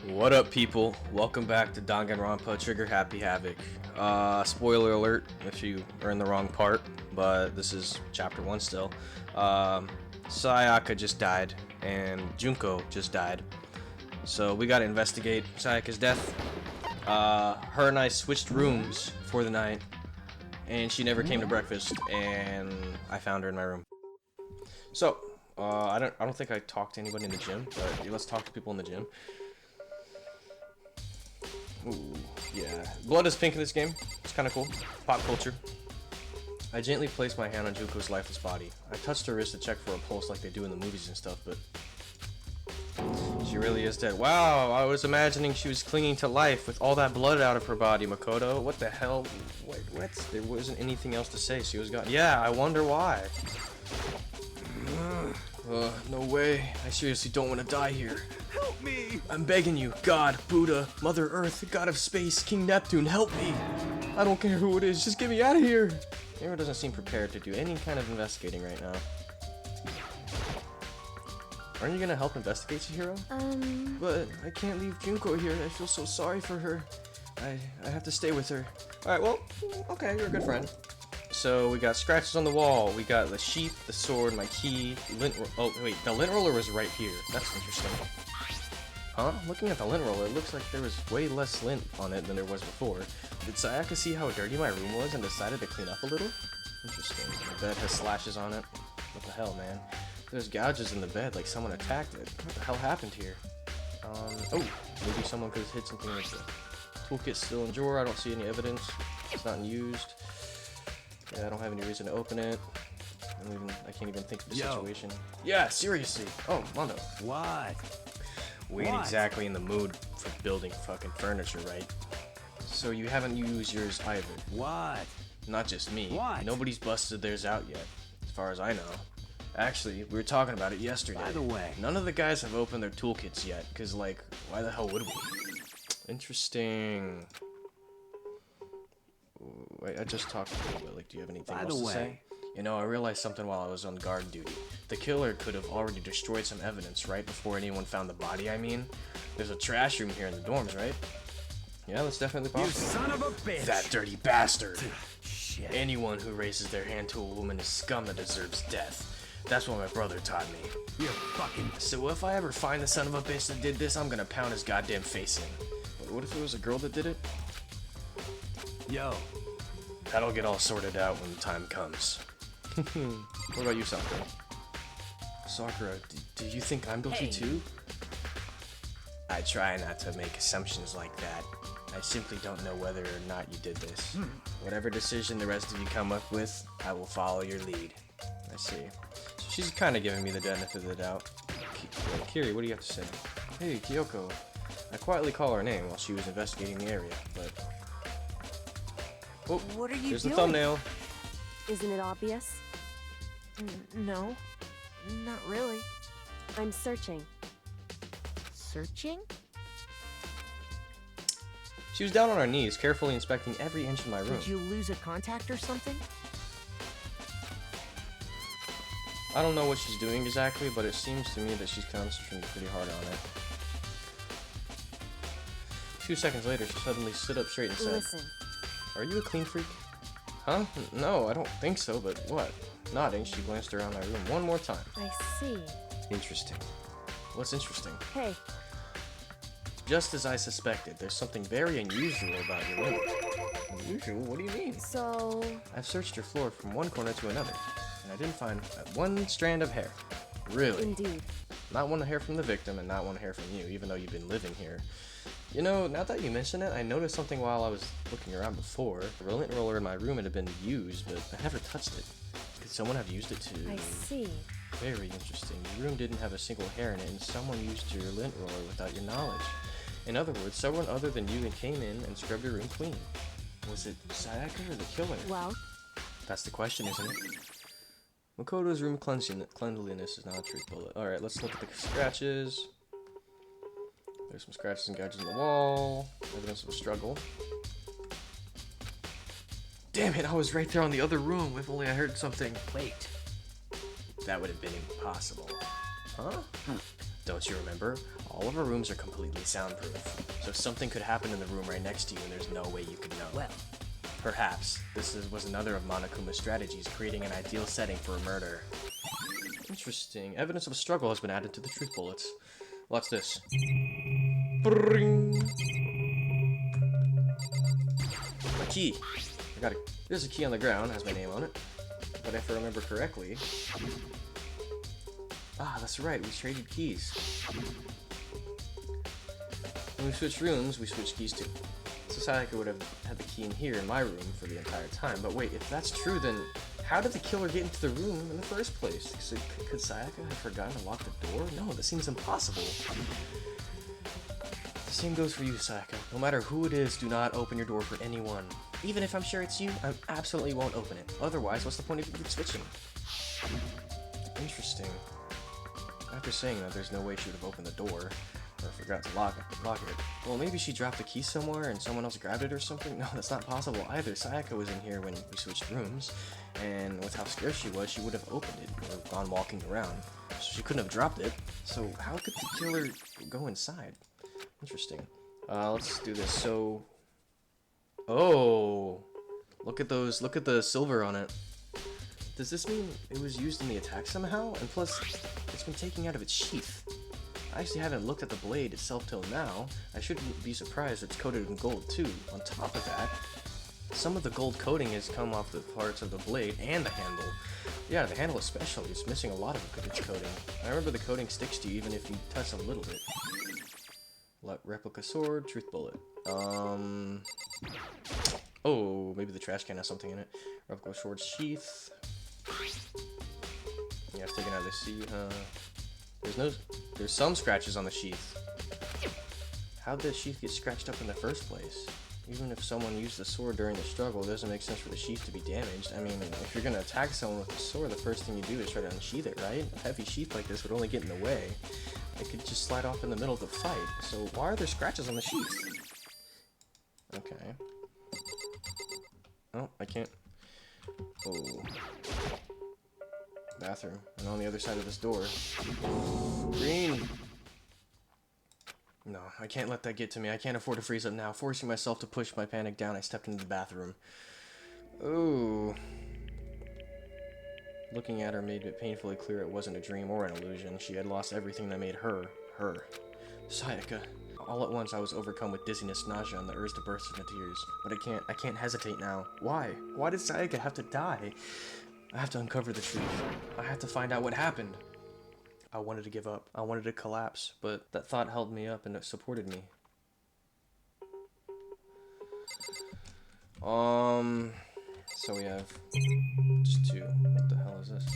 What up, people? Welcome back to Danganronpa Trigger Happy Havoc. Spoiler alert if you are in the wrong part, but this is chapter 1 still. Sayaka just died, and Junko just died. So we gotta investigate Sayaka's death. Her and I switched rooms for the night, and she never came to breakfast, and I found her in my room. So, I don't think I talked to anybody in the gym, but let's talk to people in the gym. Ooh, yeah. Blood is pink in this game. It's kind of cool. Pop culture. I gently placed my hand on Junko's lifeless body. I touched her wrist to check for a pulse like they do in the movies and stuff, but she really is dead. Wow, I was imagining she was clinging to life with all that blood out of her body, Makoto. What the hell? Wait, what? There wasn't anything else to say. She was gone. Yeah, I wonder why. No way. I seriously don't want to die here. Help me! I'm begging you, God, Buddha, Mother Earth, God of Space, King Neptune, help me! I don't care who it is, just get me out of here! Nero doesn't seem prepared to do any kind of investigating right now. Aren't you gonna help investigate, Chihiro? But I can't leave Junko here. I feel so sorry for her. I have to stay with her. Alright, well, okay, you're a good friend. So we got scratches on the wall, we got the sheep, the sword, my key, lint oh wait, the lint roller was right here. That's interesting. Huh? Looking at the lint roller, it looks like there was way less lint on it than there was before. Did Sayaka see how dirty my room was and decided to clean up a little? Interesting. The bed has slashes on it. What the hell, man? There's gouges in the bed like someone attacked it. What the hell happened here? Oh, maybe someone could have hit something like that. Toolkit's still in drawer, I don't see any evidence. It's not used. Yeah, I don't have any reason to open it. I can't even think of the situation. Yeah, seriously. Oh, Mondo. What? We ain't exactly in the mood for building fucking furniture, right? So you haven't used yours either. What? Not just me. What? Nobody's busted theirs out yet, as far as I know. Actually, we were talking about it yesterday. By the way, none of the guys have opened their toolkits yet, cause like, why the hell would we? Interesting. Wait, I just talked to you, but like, do you have anything else to say? You know, I realized something while I was on guard duty. The killer could have already destroyed some evidence right before anyone found the body, I mean. There's a trash room here in the dorms, right? Yeah, that's definitely possible. You son of a bitch! That dirty bastard! Shit. Anyone who raises their hand to a woman is scum that deserves death. That's what my brother taught me. You're fucking... So if I ever find the son of a bitch that did this, I'm gonna pound his goddamn face in. But what if it was a girl that did it? Yo. That'll get all sorted out when the time comes. What about you, Sakura? Sakura, do you think I'm guilty too? I try not to make assumptions like that. I simply don't know whether or not you did this. Whatever decision the rest of you come up with, I will follow your lead. I see. So she's kind of giving me the benefit of the doubt. Kiri, what do you have to say? Hey, Kyoko. I quietly call her name while she was investigating the area, but... Oh, what are you here's doing? the thumbnail. Isn't it obvious? No, not really. I'm searching. Searching? She was down on her knees, carefully inspecting every inch of my room. Did you lose a contact or something? I don't know what she's doing exactly, but it seems to me that she's concentrating pretty hard on it. 2 seconds later, she suddenly stood up straight and said, Listen. Are you a clean freak? Huh? No, I don't think so, but what? Nodding, she glanced around my room one more time. I see. Interesting. What's interesting? Hey. Just as I suspected, there's something very unusual about your room. Unusual? What do you mean? So... I've searched your floor from one corner to another, and I didn't find one strand of hair. Really? Indeed. Not one hair from the victim and not one hair from you, even though you've been living here. You know, now that you mention it, I noticed something while I was looking around before. The lint roller in my room had been used, but I never touched it. Could someone have used it too? I see. Very interesting. Your room didn't have a single hair in it, and someone used your lint roller without your knowledge. In other words, someone other than you came in and scrubbed your room clean. Was it Sayaka or the killer? Well? That's the question, isn't it? Makoto's room cleanliness is not a truth bullet. Alright, let's look at the scratches. There's some scratches and gouges in the wall. Evidence of a struggle. Damn it, I was right there on the other room. If only I heard something. Wait. That would have been impossible. Huh? Don't you remember? All of our rooms are completely soundproof, so something could happen in the room right next to you and there's no way you could know. Well, perhaps was another of Monokuma's strategies, creating an ideal setting for a murder. Interesting. Evidence of a struggle has been added to the truth bullets. What's this? Bring. A key. There's a key on the ground, has my name on it. But if I remember correctly... Ah, that's right, we traded keys. When we switched rooms, we switched keys too. So Sayaka would have had the key in here in my room for the entire time. But wait, if that's true, then how did the killer get into the room in the first place? Could Sayaka have forgotten to lock the door? No, that seems impossible. The same goes for you, Sayaka. No matter who it is, do not open your door for anyone. Even if I'm sure it's you, I absolutely won't open it. Otherwise, what's the point of you switching? Interesting. After saying that, there's no way she would have opened the door, or forgot to lock it. Well, maybe she dropped the key somewhere and someone else grabbed it or something? No, that's not possible either. Sayaka was in here when we switched rooms, and with how scared she was, she would have opened it, or gone walking around. So she couldn't have dropped it, so how could the killer go inside? Interesting. Let's do this. So... Oh! Look at those, look at the silver on it. Does this mean it was used in the attack somehow? And plus, it's been taken out of its sheath. I actually haven't looked at the blade itself till now. I shouldn't be surprised it's coated in gold too. On top of that, some of the gold coating has come off the parts of the blade and the handle. Yeah, the handle especially. It's missing a lot of its coating. I remember the coating sticks to you even if you touch a little bit. Replica sword, truth bullet. Oh, maybe the trash can has something in it. Replica sword sheath. Yeah, I've taken out the sheath. There's some scratches on the sheath. How'd the sheath get scratched up in the first place? Even if someone used the sword during the struggle, it doesn't make sense for the sheath to be damaged. I mean, if you're gonna attack someone with a sword, the first thing you do is try to unsheath it, right? A heavy sheath like this would only get in the way. It could just slide off in the middle of the fight. So why are there scratches on the sheath? Okay. Oh, I can't. Oh. Bathroom. And on the other side of this door. Green! No, I can't let that get to me. I can't afford to freeze up now. Forcing myself to push my panic down, I stepped into the bathroom. Ooh. Looking at her made it painfully clear it wasn't a dream or an illusion. She had lost everything that made her, her. Sayaka. All at once, I was overcome with dizziness, nausea, and the urge to burst into tears. But I can't hesitate now. Why? Why did Sayaka have to die? I have to uncover the truth. I have to find out what happened. I wanted to give up. I wanted to collapse, but that thought held me up and it supported me. So we have just 2. What the hell is this?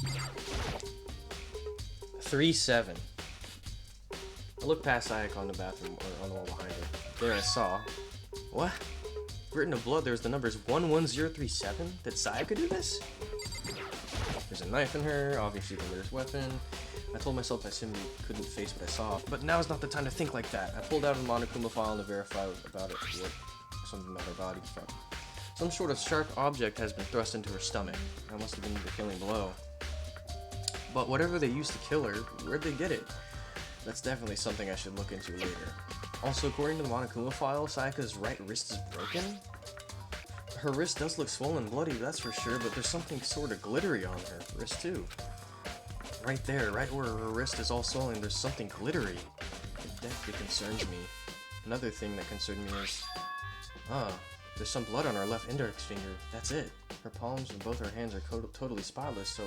3-7. I looked past Sayaka on the bathroom, or on the wall behind her. There I saw. What? Written in blood, there's the numbers 11037? Did Sayaka do this? There's a knife in her, obviously the murderous weapon. I told myself I simply couldn't face what I saw, but now is not the time to think like that. I pulled out a Monokuma file to verify about it. Something about her body. Some sort of sharp object has been thrust into her stomach. That must have been the killing blow. But whatever they used to kill her, where'd they get it? That's definitely something I should look into later. Also, according to the Monokuma file, Sayaka's right wrist is broken. Her wrist does look swollen and bloody, that's for sure, but there's something sort of glittery on her wrist too. Right there, right where her wrist is all swollen, there's something glittery. It definitely concerns me. Another thing that concerned me is... there's some blood on her left index finger. That's it. Her palms and both her hands are totally spotless, so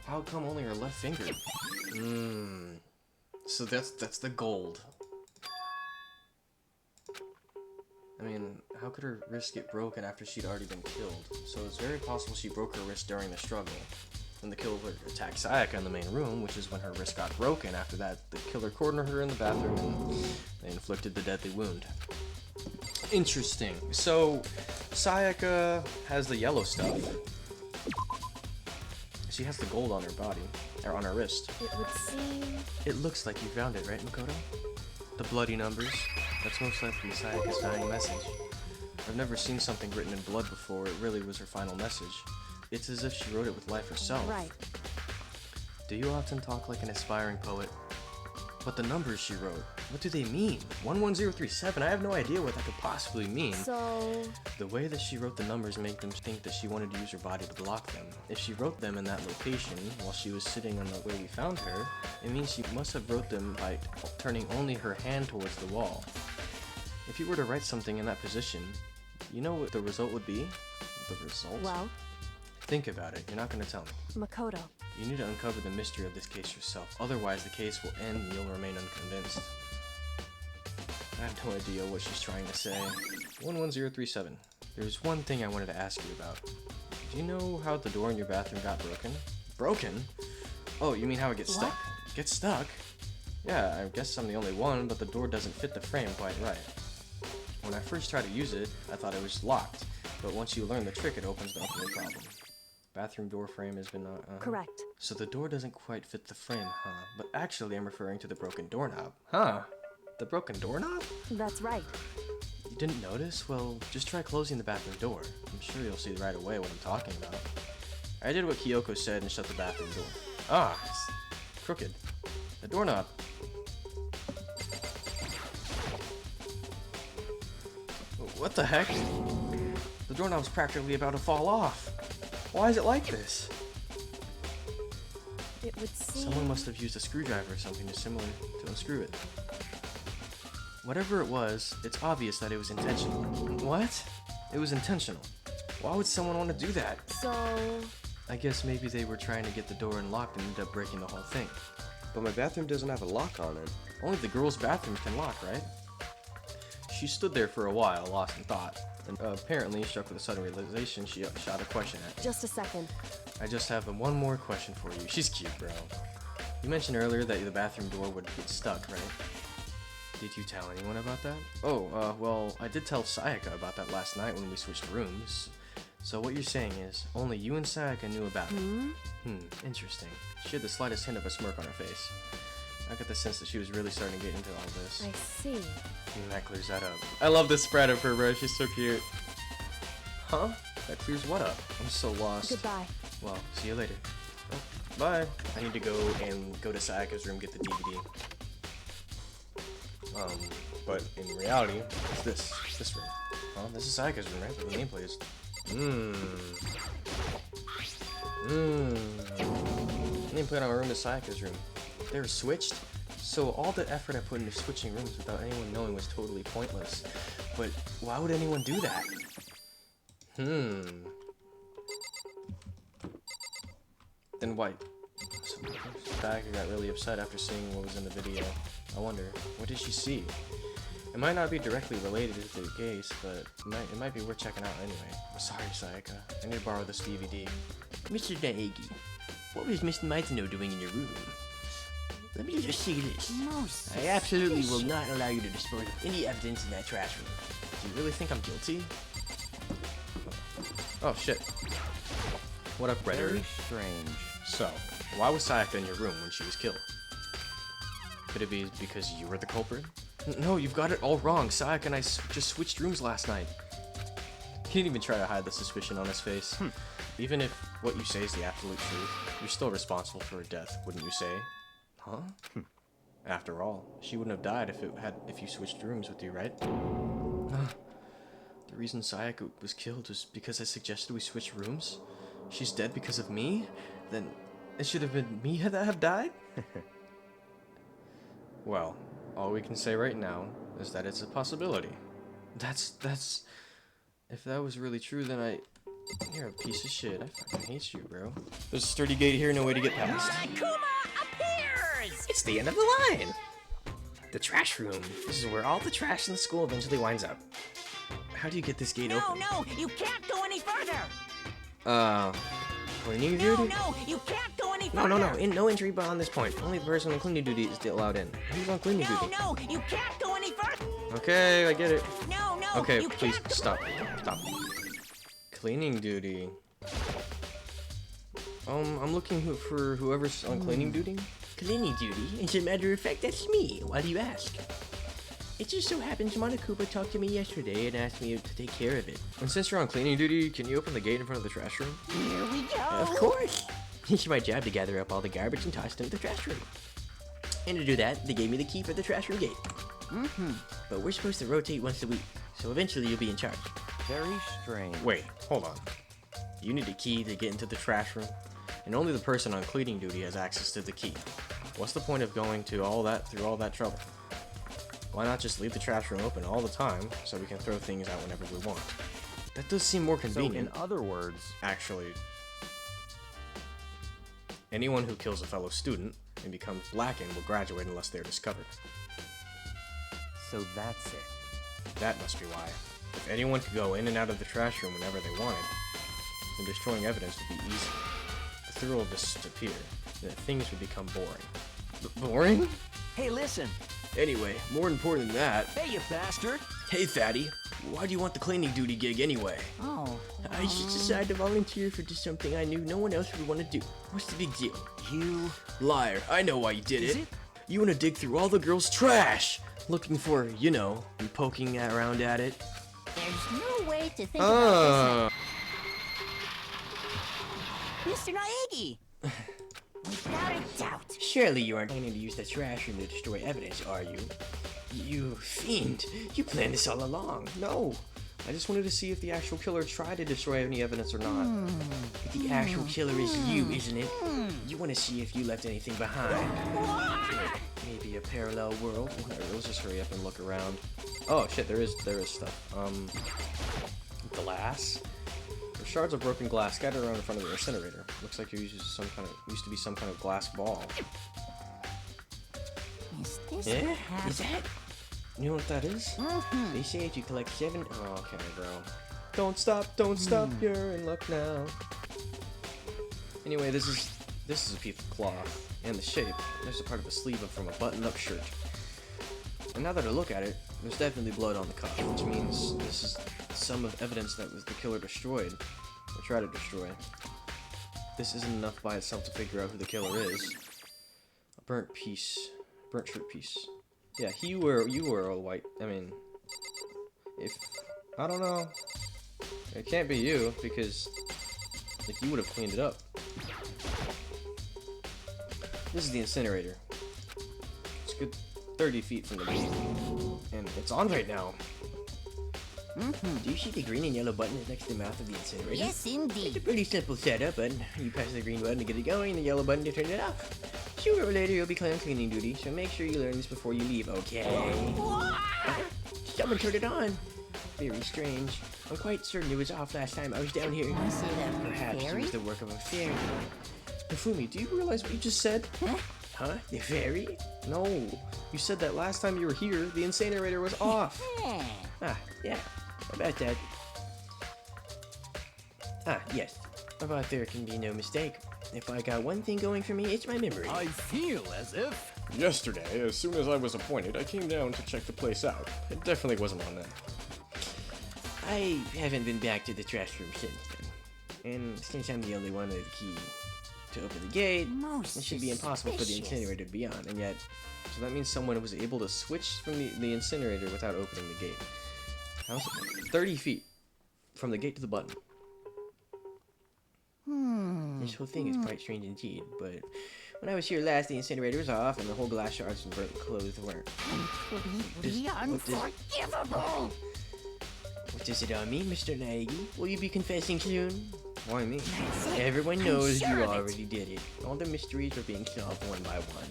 how come only her left finger? So that's the gold. I mean, how could her wrist get broken after she'd already been killed? So it's very possible she broke her wrist during the struggle. When the killer attacked Sayaka in the main room, which is when her wrist got broken. After that, the killer cornered her in the bathroom and they inflicted the deadly wound. Interesting. So, Sayaka has the yellow stuff. She has the gold on her body, or on her wrist. It would seem... It looks like you found it, right, Makoto? The bloody numbers. That's most likely Sayaka's dying message. I've never seen something written in blood before. It really was her final message. It's as if she wrote it with life herself. Right. Do you often talk like an aspiring poet? But the numbers she wrote, what do they mean? 11037, I have no idea what that could possibly mean. So... The way that she wrote the numbers make them think that she wanted to use her body to block them. If she wrote them in that location while she was sitting on the where we found her, it means she must have wrote them by turning only her hand towards the wall. If you were to write something in that position, you know what the result would be? The result? Well? Think about it, you're not going to tell me. Makoto. You need to uncover the mystery of this case yourself, otherwise the case will end and you'll remain unconvinced. I have no idea what she's trying to say. 11037. There's one thing I wanted to ask you about. Do you know how the door in your bathroom got broken? Broken? Oh, you mean how it gets stuck? Gets stuck? Yeah, I guess I'm the only one, but the door doesn't fit the frame quite right. When I first tried to use it, I thought it was locked, but once you learn the trick, it opens up no problem. Bathroom door frame has been Correct. So the door doesn't quite fit the frame, huh? But actually I'm referring to the broken doorknob. Huh? The broken doorknob? That's right. You didn't notice? Well, just try closing the bathroom door. I'm sure you'll see right away what I'm talking about. I did what Kyoko said and shut the bathroom door. Ah, it's crooked. The doorknob. What the heck? The doorknob's practically about to fall off. Why is it like this? It would seem... Someone must have used a screwdriver or something similar to unscrew it. Whatever it was, it's obvious that it was intentional. What? It was intentional. Why would someone want to do that? So... I guess maybe they were trying to get the door unlocked and ended up breaking the whole thing. But my bathroom doesn't have a lock on it. Only the girls' bathrooms can lock, right? She stood there for a while, lost in thought. And apparently, struck with a sudden realization, she shot a question at me. Just a second. I just have one more question for you. She's cute, bro. You mentioned earlier that the bathroom door would get stuck, right? Did you tell anyone about that? Oh, well, I did tell Sayaka about that last night when we switched rooms. So what you're saying is, only you and Sayaka knew about it. Interesting. She had the slightest hint of a smirk on her face. I got the sense that she was really starting to get into all this. I see. And that clears that up. I love this spread of her, bro. She's so cute. Huh? That clears what up? I'm so lost. Goodbye. Well, see you later. Oh, bye. I need to go to Sayaka's room, get the DVD. But in reality, it's this room. Huh? This is Sayaka's room, right? Where the nameplate is. Nameplate on my room is Sayaka's room. They were switched? So all the effort I put into switching rooms without anyone knowing was totally pointless. But why would anyone do that? Then why? So Sayaka got really upset after seeing what was in the video. I wonder, what did she see? It might not be directly related to the case, but it might be worth checking out anyway. I'm sorry, Sayaka. I need to borrow this DVD. Mr. Daegi, what was Miss Maitano doing in your room? Let me just say this. I absolutely will not allow you to dispose of any evidence in that trash room. Do you really think I'm guilty? Oh shit. What up, Redder? Very strange. So, why was Sayaka in your room when she was killed? Could it be because you were the culprit? No, you've got it all wrong. Sayaka and I just switched rooms last night. He didn't even try to hide the suspicion on his face. Even if what you say is the absolute truth, you're still responsible for her death, wouldn't you say? Huh? After all, she wouldn't have died if you switched rooms with you, right? The reason Sayaka was killed was because I suggested we switch rooms? She's dead because of me? Then it should have been me that have died? Well, all we can say right now is that it's a possibility. That's... If that was really true, then you're a piece of shit. I fucking hate you, bro. There's a sturdy gate here, no way to get past. Kuma appears! It's the end of the line! The trash room. This is where all the trash in the school eventually winds up. How do you get this gate open? No, you can't go any further! Cleaning duty? No, you can't go any further! No, no entry beyond this point. Only the person on cleaning duty is still allowed in. Who's on cleaning duty? No, you can't go any further! Okay, I get it. No, Okay, you please, can't stop. Cleaning duty. I'm looking for whoever's on cleaning duty. Cleaning duty? As a matter of fact, that's me. Why do you ask? It just so happens Monokuma talked to me yesterday and asked me to take care of it. And since you're on cleaning duty, can you open the gate in front of the trash room? Here we go! Of course! It's my job to gather up all the garbage and toss it into the trash room. And to do that, they gave me the key for the trash room gate. But we're supposed to rotate once a week, so eventually you'll be in charge. Very strange. Wait, hold on. You need a key to get into the trash room, and only the person on cleaning duty has access to the key. What's the point of going to through all that trouble? Why not just leave the trash room open all the time so we can throw things out whenever we want? That does seem more So in convenient. other words, Actually, anyone who kills a fellow student and becomes blackened will graduate unless they are discovered. so that's it. That must be why. If anyone could go in and out of the trash room whenever they wanted, then destroying evidence would be easy. The thrill will disappear, and things would become boring. Boring? Hey, listen. Anyway, more important than that, Hey, you bastard. hey Fatty, why do you want the cleaning duty gig anyway? Oh. I just decided to volunteer for just something I knew no one else would want to do. What's the big deal? You. Liar, I know why you did Is it. it? You want to dig through all the girls' trash, looking for, you know, and poking around at it. There's no way to think about this. Mr. Naegi! Without a doubt. Surely you aren't planning to use the trash room to destroy evidence, are you? You fiend! You planned this all along. No, I just wanted to see if the actual killer tried to destroy any evidence or not. But the actual killer is you, isn't it? You want to see if you left anything behind. Maybe a parallel world. Alright, let's just hurry up and look around. Oh shit, there is stuff. Glass. There's shards of broken glass scattered around in front of the incinerator. Looks like it used to be some kind of glass ball. Is this Eh? perhaps- Is that? You know what that is? They say if you collect 7... Oh, okay, bro. Don't stop, you're in luck now. Anyway, this is a piece of cloth. And the shape, there's a part of a sleeve from a buttoned-up shirt. And now that I look at it, there's definitely blood on the cuff, which means this is some of evidence that was the killer destroyed, or tried to destroy. This isn't enough by itself to figure out who the killer is. A burnt shirt piece. Yeah, you were all white. I mean, I don't know. It can't be you, because, like, you would have cleaned it up. This is the incinerator. It's a good 30 feet from the gate. And it's on right now. Do you see the green and yellow buttons next to the mouth of the incinerator? Yes, It's a indeed. pretty simple setup, but you press the green button to get it going and the yellow button to turn it off. Sooner or later you'll be cleaning duty, so make sure you learn this before you leave, okay? Someone turned it on. Very strange. I'm quite certain it was off last time I was down here. I say that Perhaps it fairy? was the work of a fairy. Hifumi, do you realize what you just said? Huh? The fairy? No. You said that last time you were here, the incinerator was off. Yeah. Ah, yeah. About that. Ah, yes. About there can be no mistake. If I got one thing going for me, it's my memory. I feel as if. Yesterday, as soon as I was appointed, I came down to check the place out. It definitely wasn't on that. I haven't been back to the trash room since then. And since I'm the only one with the key to open the gate, Most it should be impossible for the suspicious. incinerator to be on, and yet... So that means someone was able to switch from the incinerator without opening the gate. How's it? 30 feet from the gate to the button. This whole thing is quite strange indeed, but when I was here last, the incinerator was off, and the whole glass shards and burnt clothes weren't. Completely unforgivable. What does it all mean, Mr. Nagy? Will you be confessing soon? Why me? That's it. Everyone I'm knows sure you of it. already did it. All the mysteries are being solved one by one.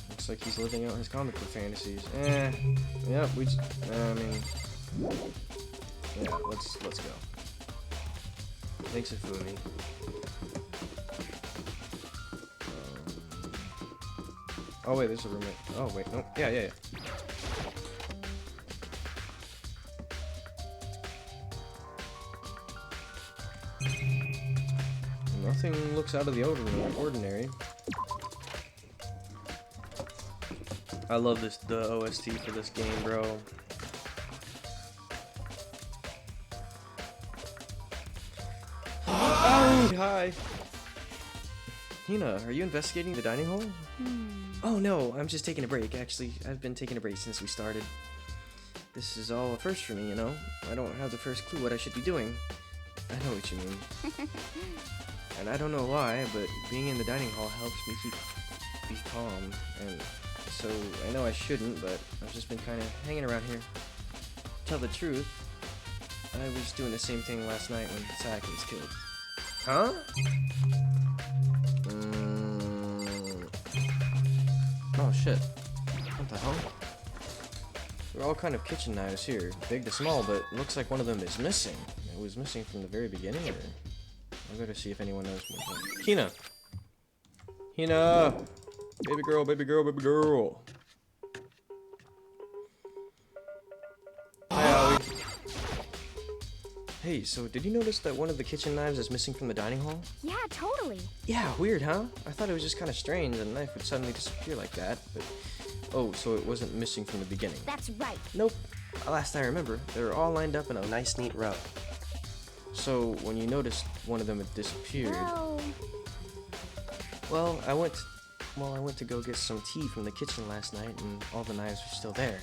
Looks like he's living out his comic book fantasies. Yeah, we just, I mean, yeah, let's go. Thanks, Hifumi. Oh wait, there's a roommate. Oh wait, no, yeah. Nothing looks out of the ordinary. I love the OST for this game, bro. Oh, hi. Hina, are you investigating the dining hall? Oh no, I'm just taking a break. Actually, I've been taking a break since we started. This is all a first for me, you know? I don't have the first clue what I should be doing. I know what you mean. And I don't know why, but being in the dining hall helps me be calm. And so I know I shouldn't, but I've just been kind of hanging around here. To tell the truth, I was doing the same thing last night when Sayaka was killed. Huh? Oh shit. What the hell? They're all kind of kitchen knives here, big to small, but it looks like one of them is missing. It was missing from the very beginning, or... I'll go to see if anyone knows more. Hina! Hina! Baby girl, baby girl, baby girl! Hi, Aoi. Hey, so did you notice that one of the kitchen knives is missing from the dining hall? Yeah, totally. Yeah, weird, huh? I thought it was just kind of strange that a knife would suddenly disappear like that, but... Oh, so it wasn't missing from the beginning. That's right. Nope. Last I remember, they were all lined up in a nice, neat row. So, when you noticed one of them had disappeared... Well, I went to go get some tea from the kitchen last night, and all the knives were still there.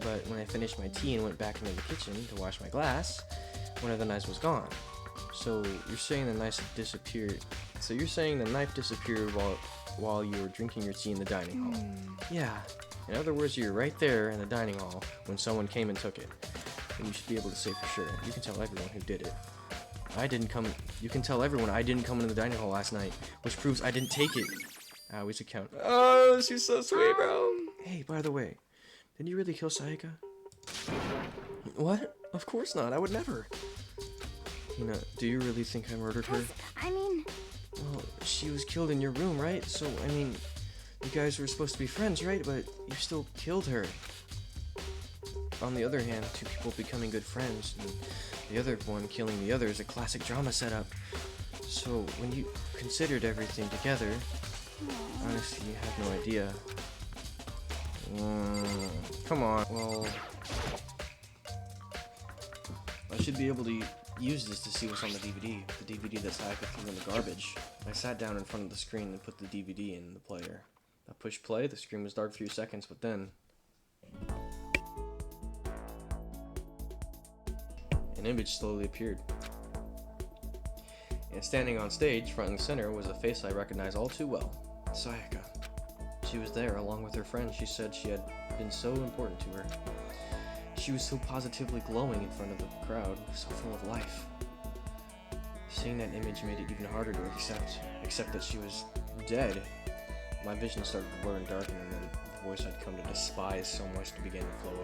But when I finished my tea and went back into the kitchen to wash my glass, one of the knives was gone. So, you're saying the knife disappeared... So you're saying the knife disappeared while you were drinking your tea in the dining hall? Yeah. In other words, you're right there in the dining hall when someone came and took it. And you should be able to say for sure. You can tell everyone who did it. You can tell everyone I didn't come into the dining hall last night, which proves I didn't take it. I always account. Oh, she's so sweet, bro. Hey, by the way, did you really kill Sayaka? What? Of course not. I would never. You know, do you really think I murdered her? I mean... Well, she was killed in your room, right? So, I mean, you guys were supposed to be friends, right? But you still killed her. On the other hand, two people becoming good friends, and the other one killing the other is a classic drama setup. So, when you considered everything together, honestly, you have no idea. Come on. Well, I should be able to use this to see what's on the DVD that Sayaka threw in the garbage. I sat down in front of the screen and put the DVD in the player. I pushed play, the screen was dark for a few seconds, but then... an image slowly appeared. And standing on stage, front and center, was a face I recognized all too well. Sayaka. She was there, along with her friend. She said she had been so important to her. She was so positively glowing in front of the crowd, so full of life. Seeing that image made it even harder to accept that she was dead. My vision started to blur and darken, and then the voice I'd come to despise so much began to flow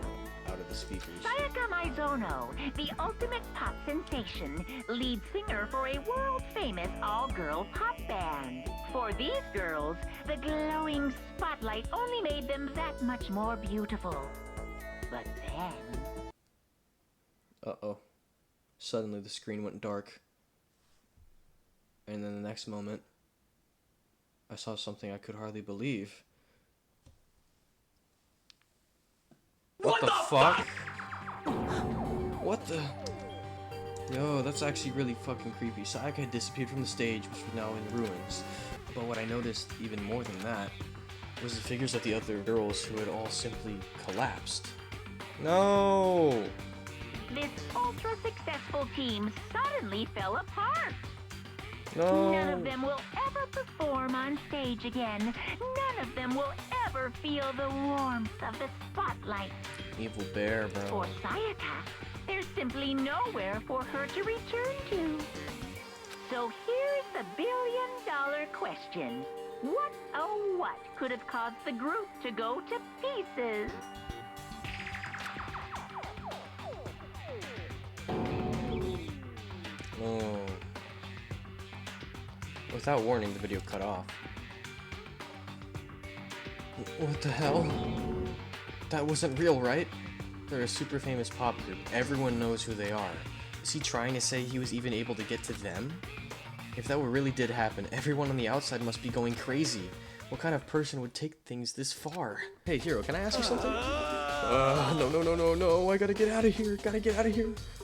out of the speakers. Sayaka Maizono, the ultimate pop sensation, lead singer for a world-famous all-girl pop band. For these girls, the glowing spotlight only made them that much more beautiful. But then... Uh-oh. Suddenly the screen went dark. And then the next moment, I saw something I could hardly believe. What the fuck? What the... Yo, that's actually really fucking creepy. Sayaka had disappeared from the stage, which was now in ruins. But what I noticed even more than that was the figures of the other girls who had all simply collapsed. No! This ultra-successful team suddenly fell apart. No! None of them will ever perform on stage again. None of them will ever feel the warmth of the spotlight. Evil bear, bro. For Sayaka, there's simply nowhere for her to return to. So here's the billion-dollar question. What, oh what, could have caused the group to go to pieces? Oh. Without warning, the video cut off. What the hell? That wasn't real, right? They're a super famous pop group. Everyone knows who they are. Is he trying to say he was even able to get to them? If that really did happen, everyone on the outside must be going crazy. What kind of person would take things this far? Hey, Hero, can I ask you something? No, I gotta get out of here.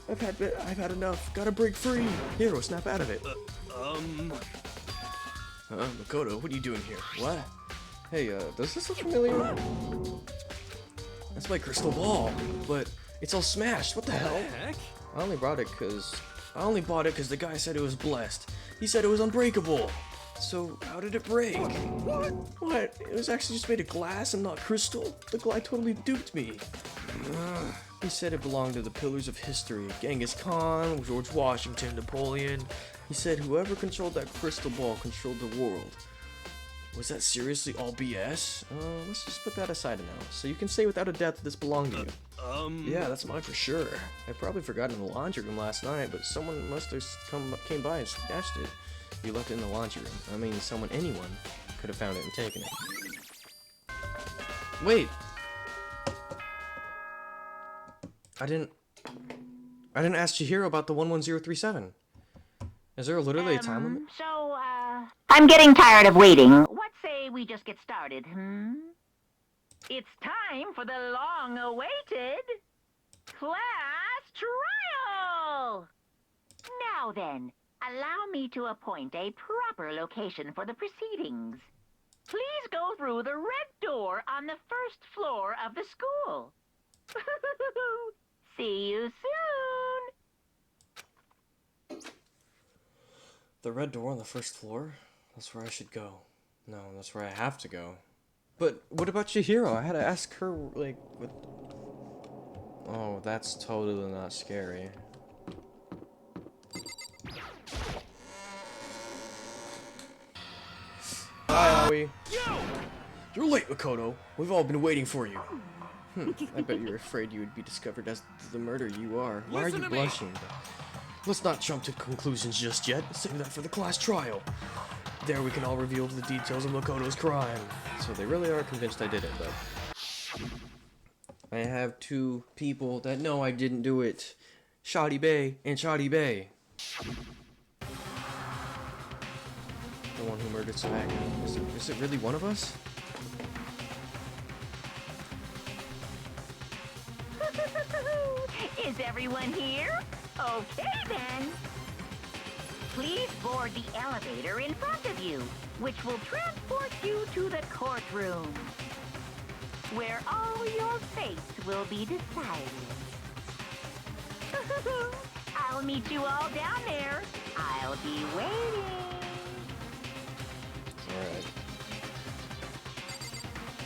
I've had enough. Gotta break free. Hero, snap out of it. Makoto, what are you doing here? What? Hey, does this look familiar? That's my crystal ball, but it's all smashed. What the hell? Heck? I only brought it because I only bought it because the guy said it was blessed. He said it was unbreakable. So, how did it break? What? It was actually just made of glass and not crystal? The guy totally duped me. He said it belonged to the pillars of history. Genghis Khan, George Washington, Napoleon. He said whoever controlled that crystal ball controlled the world. Was that seriously all BS? Let's just put that aside now. So you can say without a doubt that this belonged to you. Yeah, that's mine for sure. I probably forgot it in the laundry room last night, but someone must have came by and snatched it. You left it in the laundry room. I mean, anyone could have found it and taken it. Wait! I didn't ask Chihiro about the 11037. Is there literally a time limit? I'm getting tired of waiting. What say we just get started, It's time for the long-awaited class trial! Now then, allow me to appoint a proper location for the proceedings. Please go through the red door on the first floor of the school. See you soon! The red door on the first floor? That's where I should go. No, that's where I have to go. But what about Chihiro? I had to ask her, like, what... Oh, that's totally not scary. Hi, Aoi. You're late, Makoto. We've all been waiting for you. I bet you're afraid you would be discovered as the murderer you are. Why are you blushing? Let's not jump to conclusions just yet. Save that for the class trial. There we can all reveal the details of Makoto's crime. So they really are convinced I did it, but... I have two people that know I didn't do it. Shoddy Bay and Shoddy Bay. The one who murdered Sag. Is it really one of us? Is everyone here? Okay then. Please board the elevator in front of you, which will transport you to the courtroom, where all your fates will be decided. I'll meet you all down there. I'll be waiting. Alright.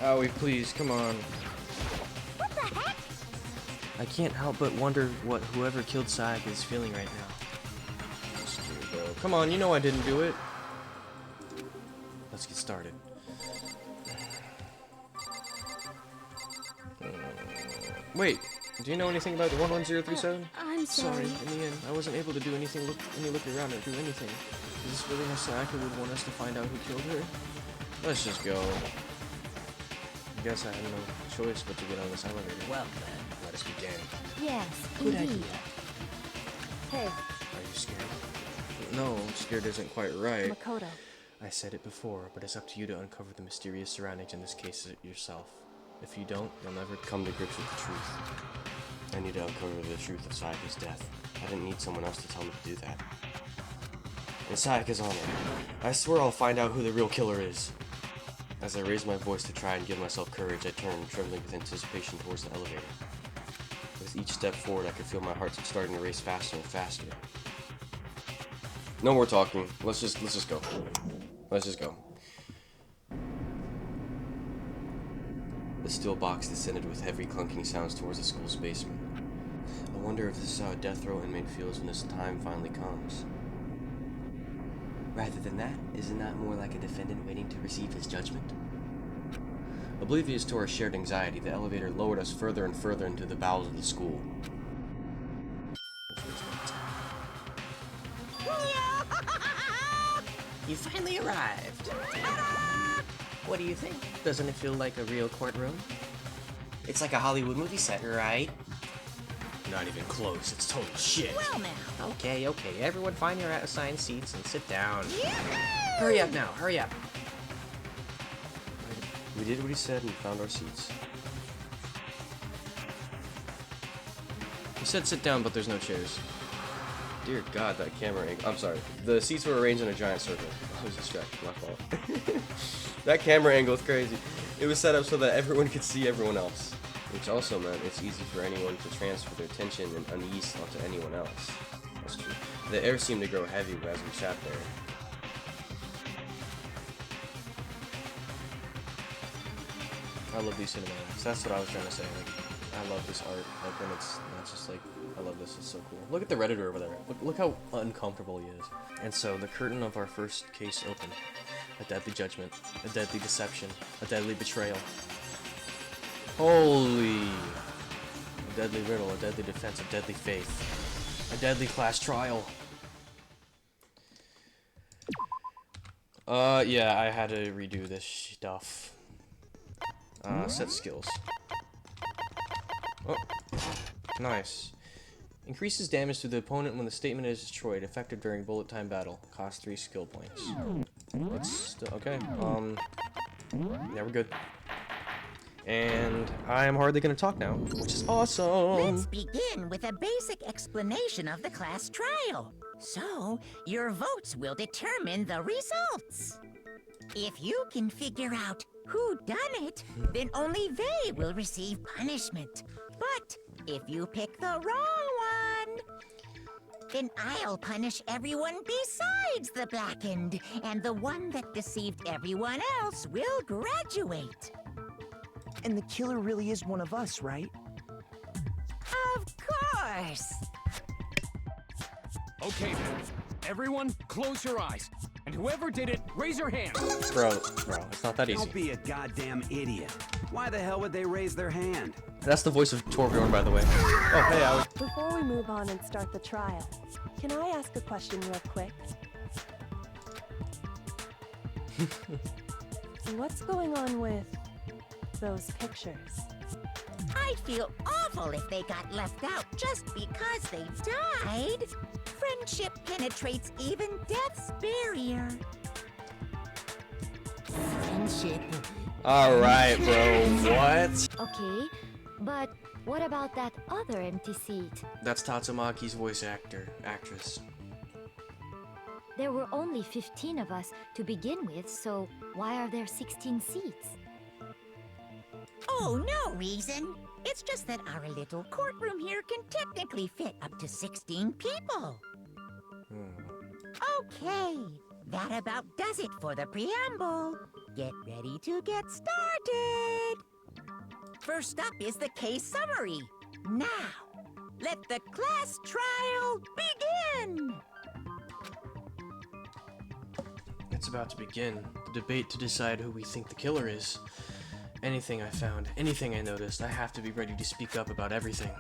Aoi, please, come on. What the heck? I can't help but wonder what whoever killed Sayak is feeling right now. Just here we go. Come on, you know I didn't do it. Let's get started. Wait, do you know anything about the 11037? I'm sorry. In the end, I wasn't able to do anything, look around or do anything. Is this really how Sayaka would want us to find out who killed her? Let's just go. I guess I had no choice but to get on this elevator. Well then, let us begin. Yes, Good indeed. idea. Hey, Are you scared? No, scared isn't quite right. Makoto. I said it before, but it's up to you to uncover the mysterious surroundings in this case yourself. If you don't, you'll never come to grips with the truth. I need to uncover the truth of Sayaka's death. I didn't need someone else to tell me to do that. And Sayaka's honor. I swear I'll find out who the real killer is. As I raised my voice to try and give myself courage, I turned, trembling with anticipation towards the elevator. With each step forward, I could feel my heart starting to race faster and faster. No more talking. Let's just go. Let's just go. The steel box descended with heavy clunking sounds towards the school's basement. I wonder if this is how a death row inmate feels when this time finally comes. Rather than that, isn't that more like a defendant waiting to receive his judgment? Oblivious to our shared anxiety, the elevator lowered us further and further into the bowels of the school. You finally arrived. What do you think? Doesn't it feel like a real courtroom? It's like a Hollywood movie set, right? Not even close, it's total shit. Well now. Okay, everyone find your assigned seats and sit down. Hurry up now, hurry up. We did what he said and found our seats. He said sit down, but there's no chairs. Dear God, that camera angle. I'm sorry. The seats were arranged in a giant circle. I was distracted, my fault. That camera angle is crazy. It was set up so that everyone could see everyone else, which also meant it's easy for anyone to transfer their tension and unease onto anyone else. That's true. The air seemed to grow heavy as we sat there. I love these cinematics. That's what I was trying to say. Like, I love this art. Like when it's not just like, I love this. It's so cool. Look at the Redditor over there. Look how uncomfortable he is. And so the curtain of our first case opened. A deadly judgment, a deadly deception, a deadly betrayal. Holy! A deadly riddle, a deadly defense, a deadly faith, a deadly class trial. Yeah, I had to redo this stuff. Set skills. Oh, nice. Increases damage to the opponent when the statement is destroyed. Effective during bullet time battle. Cost 3 skill points. It's still okay. Yeah, we're good. And I am hardly gonna talk now, which is awesome. Let's begin with a basic explanation of the class trial. So, your votes will determine the results. If you can figure out who done it, then only they will receive punishment. But if you pick the wrong one, then I'll punish everyone besides the blackened, and the one that deceived everyone else will graduate. And the killer really is one of us, right? Of course! Okay then. Everyone, close your eyes. And whoever did it, raise your hand. Bro, it's not that easy. Don't be a goddamn idiot. Why the hell would they raise their hand? That's the voice of Torbjorn, by the way. Oh, hey, Allie. Before we move on and start the trial, can I ask a question real quick? What's going on with those pictures? I'd feel awful if they got left out just because they died. Friendship penetrates even death's barrier. Friendship. Alright, bro. What? Okay, but what about that other empty seat? That's Tatsumaki's voice actress. There were only 15 of us to begin with, so why are there 16 seats? Oh, no reason. It's just that our little courtroom here can technically fit up to 16 people. Okay, that about does it for the preamble. Get ready to get started. First up is the case summary. Now, let the class trial begin. It's about to begin. The debate to decide who we think the killer is. Anything I found, anything I noticed, I have to be ready to speak up about everything.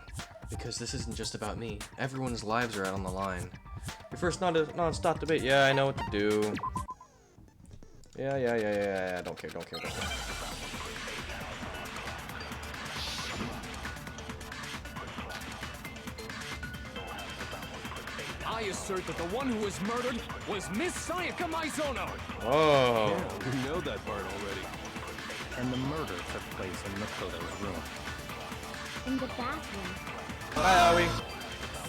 Because this isn't just about me. Everyone's lives are out on the line. Your first non-stop debate. Yeah, I know what to do. Yeah. Don't care. I assert that the one who was murdered was Miss Sayaka Maizono. Oh. Yeah, we know that part already. And the murder took place in Makoto's room. In the bathroom. Hi, Aoi.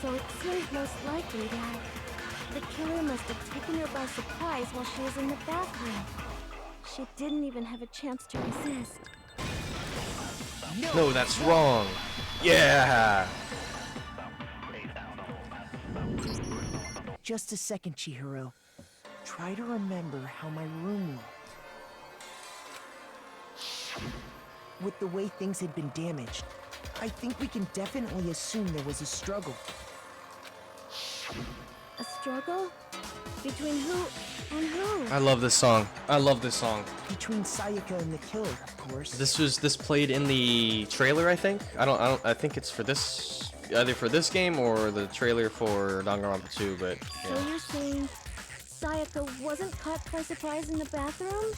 So it seems most likely that the killer must have taken her by surprise while she was in the bathroom. She didn't even have a chance to resist. No, that's wrong. Yeah. Just a second, Chihiro. Try to remember how my room looked. With the way things had been damaged, I think we can definitely assume there was a struggle. A struggle? Between who and who? I love this song. Between Sayaka and the killer, of course. This played in the trailer, I think. I think it's for this, either for this game or the trailer for Danganronpa 2, but yeah. So you're saying Sayaka wasn't caught by surprise in the bathroom?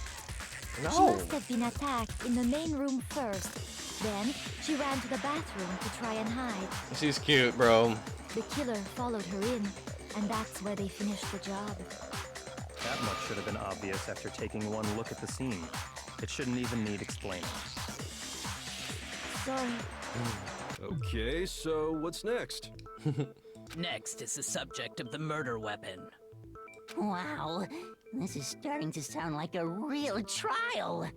No. She must have been attacked in the main room first. Then, she ran to the bathroom to try and hide. She's cute, bro. The killer followed her in, and that's where they finished the job. That much should have been obvious after taking one look at the scene. It shouldn't even need explaining. Sorry. Okay, so what's next? Next is the subject of the murder weapon. Wow, this is starting to sound like a real trial.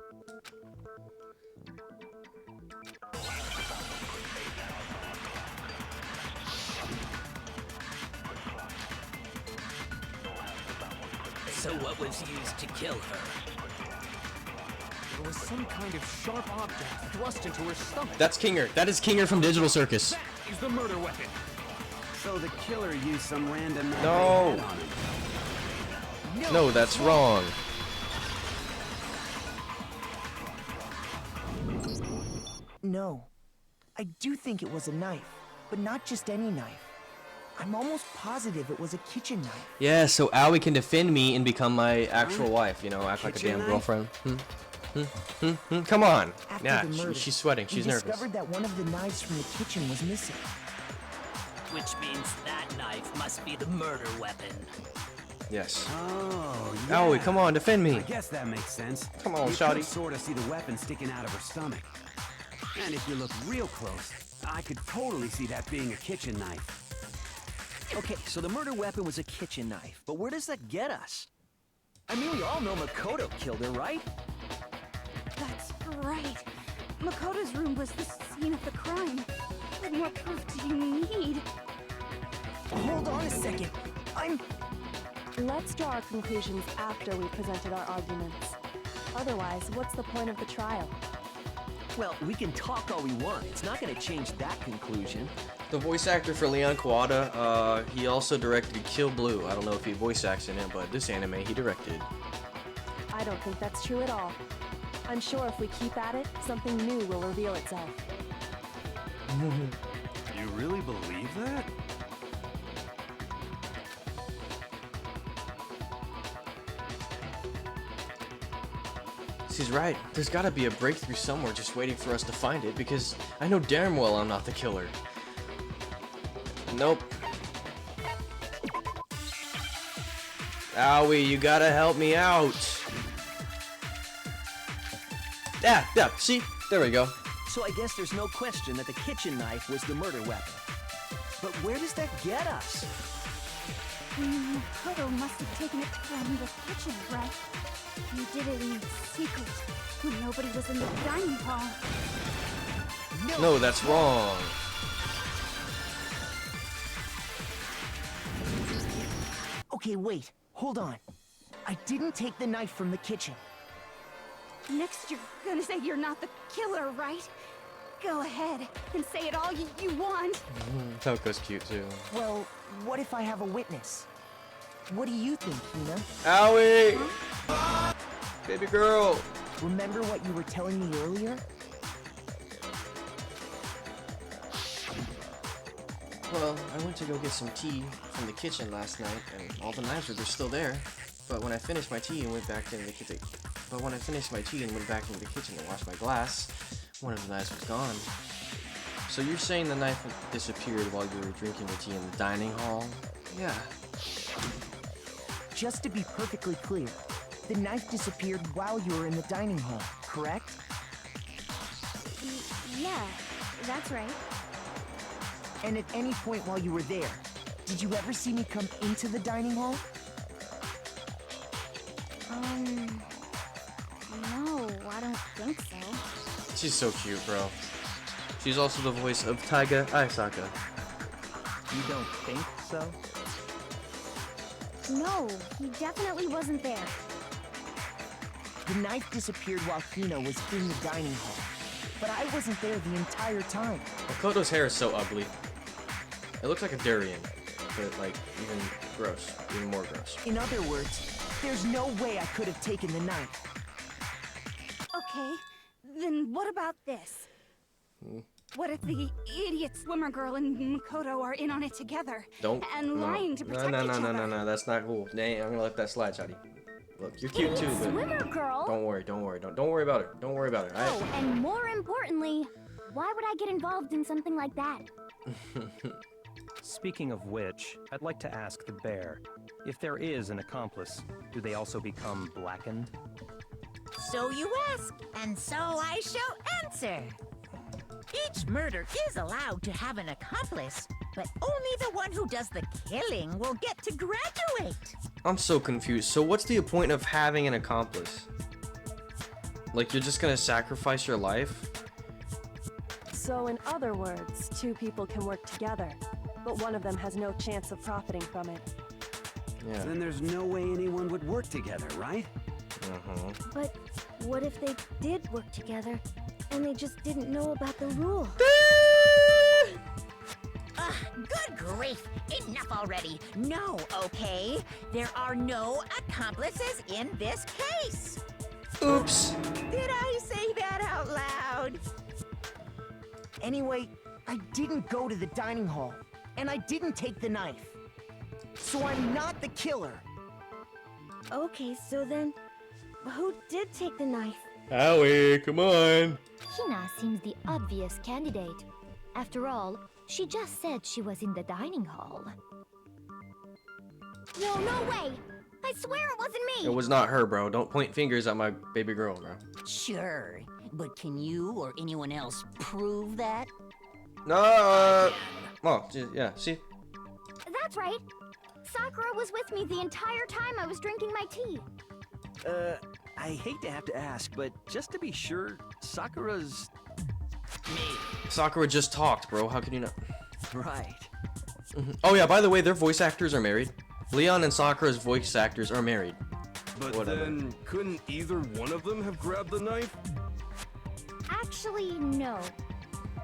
So what was used to kill her? There was some kind of sharp object thrust into her stomach. That's Kinger. That is Kinger from Digital Circus. That is the murder weapon. So the killer used some random knife No. they had on him. No, that's wrong. No. I do think it was a knife, but not just any knife. I'm almost positive it was a kitchen knife. Yeah, so Aoi can defend me and become my actual wife, you know, act like a Kitchen damn knife? girlfriend. Come on. After Yeah, the murder, she's sweating. She's we nervous. discovered that one of the knives from the kitchen was missing. Which means that knife must be the murder weapon. Yes. Oh, yeah. Aoi, come on, defend me. I guess that makes sense. Come on, you shawty. could sort of see the weapon sticking out of her stomach. And if you look real close, I could totally see that being a kitchen knife. Okay, so the murder weapon was a kitchen knife, but where does that get us? I mean, we all know Makoto killed her, right? That's right. Makoto's room was the scene of the crime. What more proof do you need? Hold on a second. Let's draw our conclusions after we presented our arguments. Otherwise, what's the point of the trial? Well, we can talk all we want. It's not going to change that conclusion. The voice actor for Leon Kawada, he also directed Kill Blue. I don't know if he voice acts in it, but this anime he directed. I don't think that's true at all. I'm sure if we keep at it, something new will reveal itself. You really believe that? She's right. There's gotta be a breakthrough somewhere just waiting for us to find it, because I know damn well I'm not the killer. Nope. Aoi, you gotta help me out. Yeah, see? There we go. So I guess there's no question that the kitchen knife was the murder weapon. But where does that get us? Makoto must have taken it from the kitchen, right? He did it in secret, when nobody was in the dining hall. No, that's wrong. Okay, wait. Hold on. I didn't take the knife from the kitchen. Next, you're gonna say you're not the killer, right? Go ahead and say it all you want. Toko's cute too. Well, what if I have a witness? What do you think, Hina? Aoi! Baby girl! Remember what you were telling me earlier? Well, I went to go get some tea from the kitchen last night, and all the knives were still there. But when I finished my tea and went back into the kitchen, and washed my glass, one of the knives was gone. So you're saying the knife disappeared while you were drinking the tea in the dining hall? Yeah. Just to be perfectly clear, the knife disappeared while you were in the dining hall, correct? Yeah, that's right. And at any point while you were there, did you ever see me come into the dining hall? No, I don't think so. She's so cute, bro. She's also the voice of Taiga Aisaka. You don't think so? No, he definitely wasn't there. The knife disappeared while Hina was in the dining hall, but I wasn't there the entire time. Makoto's hair is so ugly. It looks like a durian, but like even gross, even more gross. In other words, there's no way I could have taken the knife. Okay, then what about this? What if the idiot swimmer girl and Makoto are in on it together? And lying to protect each other? No, that's not cool. Dang, I'm gonna let that slide, Shotty. Look, you're cute too, but Swimmer girl? don't worry about her. Don't worry about her, alright? Oh, and more importantly, why would I get involved in something like that? Speaking of which, I'd like to ask the bear, if there is an accomplice, do they also become blackened? So you ask, and so I shall answer. Each murder is allowed to have an accomplice, but only the one who does the killing will get to graduate. I'm so confused. So what's the point of having an accomplice? Like, you're just gonna sacrifice your life? So in other words, two people can work together, but one of them has no chance of profiting from it. Yeah. Then there's no way anyone would work together, right? But what if they did work together and they just didn't know about the rule? Good grief! Enough already! No, okay? There are no accomplices in this case! Oops! Did I say that out loud? Anyway, I didn't go to the dining hall, and I didn't take the knife. So I'm not the killer. Okay, so then, who did take the knife? Howie, come on! Hina seems the obvious candidate. After all, she just said she was in the dining hall. No way! I swear it wasn't me! It was not her, bro. Don't point fingers at my baby girl, bro. Sure, but can you or anyone else prove that? No! Oh, yeah, see? That's right! Sakura was with me the entire time I was drinking my tea. I hate to have to ask, but just to be sure, Sakura's... Sakura just talked, bro. How can you not? Right. Oh yeah, by the way, their voice actors are married. Leon and Sakura's voice actors are married. But Whatever. then, couldn't either one of them have grabbed the knife? Actually, no.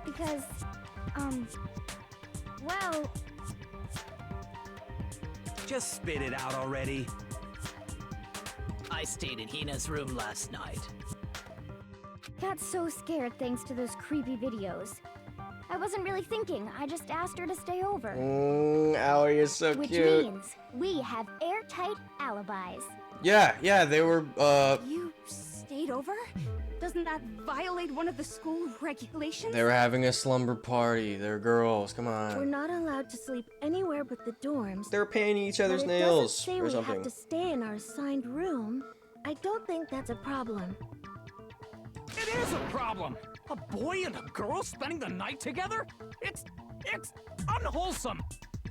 Because, well... Just spit it out already. I stayed in Hina's room last night. Got so scared thanks to those creepy videos. I wasn't really thinking, I just asked her to stay over. Owie, you're so Which cute. means we have airtight alibis. Yeah, they were, You stayed over? Doesn't that violate one of the school regulations? they were having a slumber party. They're girls, come We're on. not allowed to sleep anywhere but the dorms. They're painting each other's but it nails doesn't say or we something. have to stay in our assigned room. I don't think that's a problem. It is a problem. A boy and a girl spending the night together? It's unwholesome.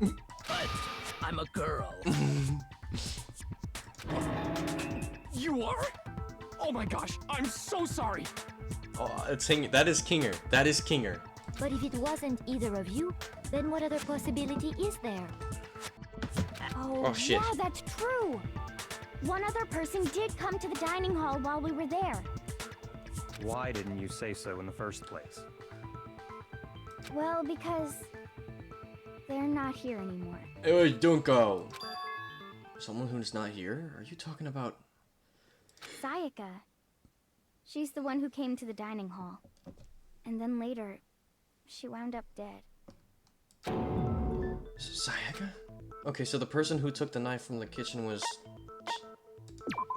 But I'm a girl. You are? Oh my gosh, I'm so sorry. Oh, that is Kinger. That is Kinger. But if it wasn't either of you, then what other possibility is there? Oh, shit. Yeah, that's true. One other person did come to the dining hall while we were there. Why didn't you say so in the first place? Well, because they're not here anymore. Hey, Dunko. Someone who's not here? Are you talking about? Sayaka. She's the one who came to the dining hall. And then later, she wound up dead. Sayaka? Okay, so the person who took the knife from the kitchen was...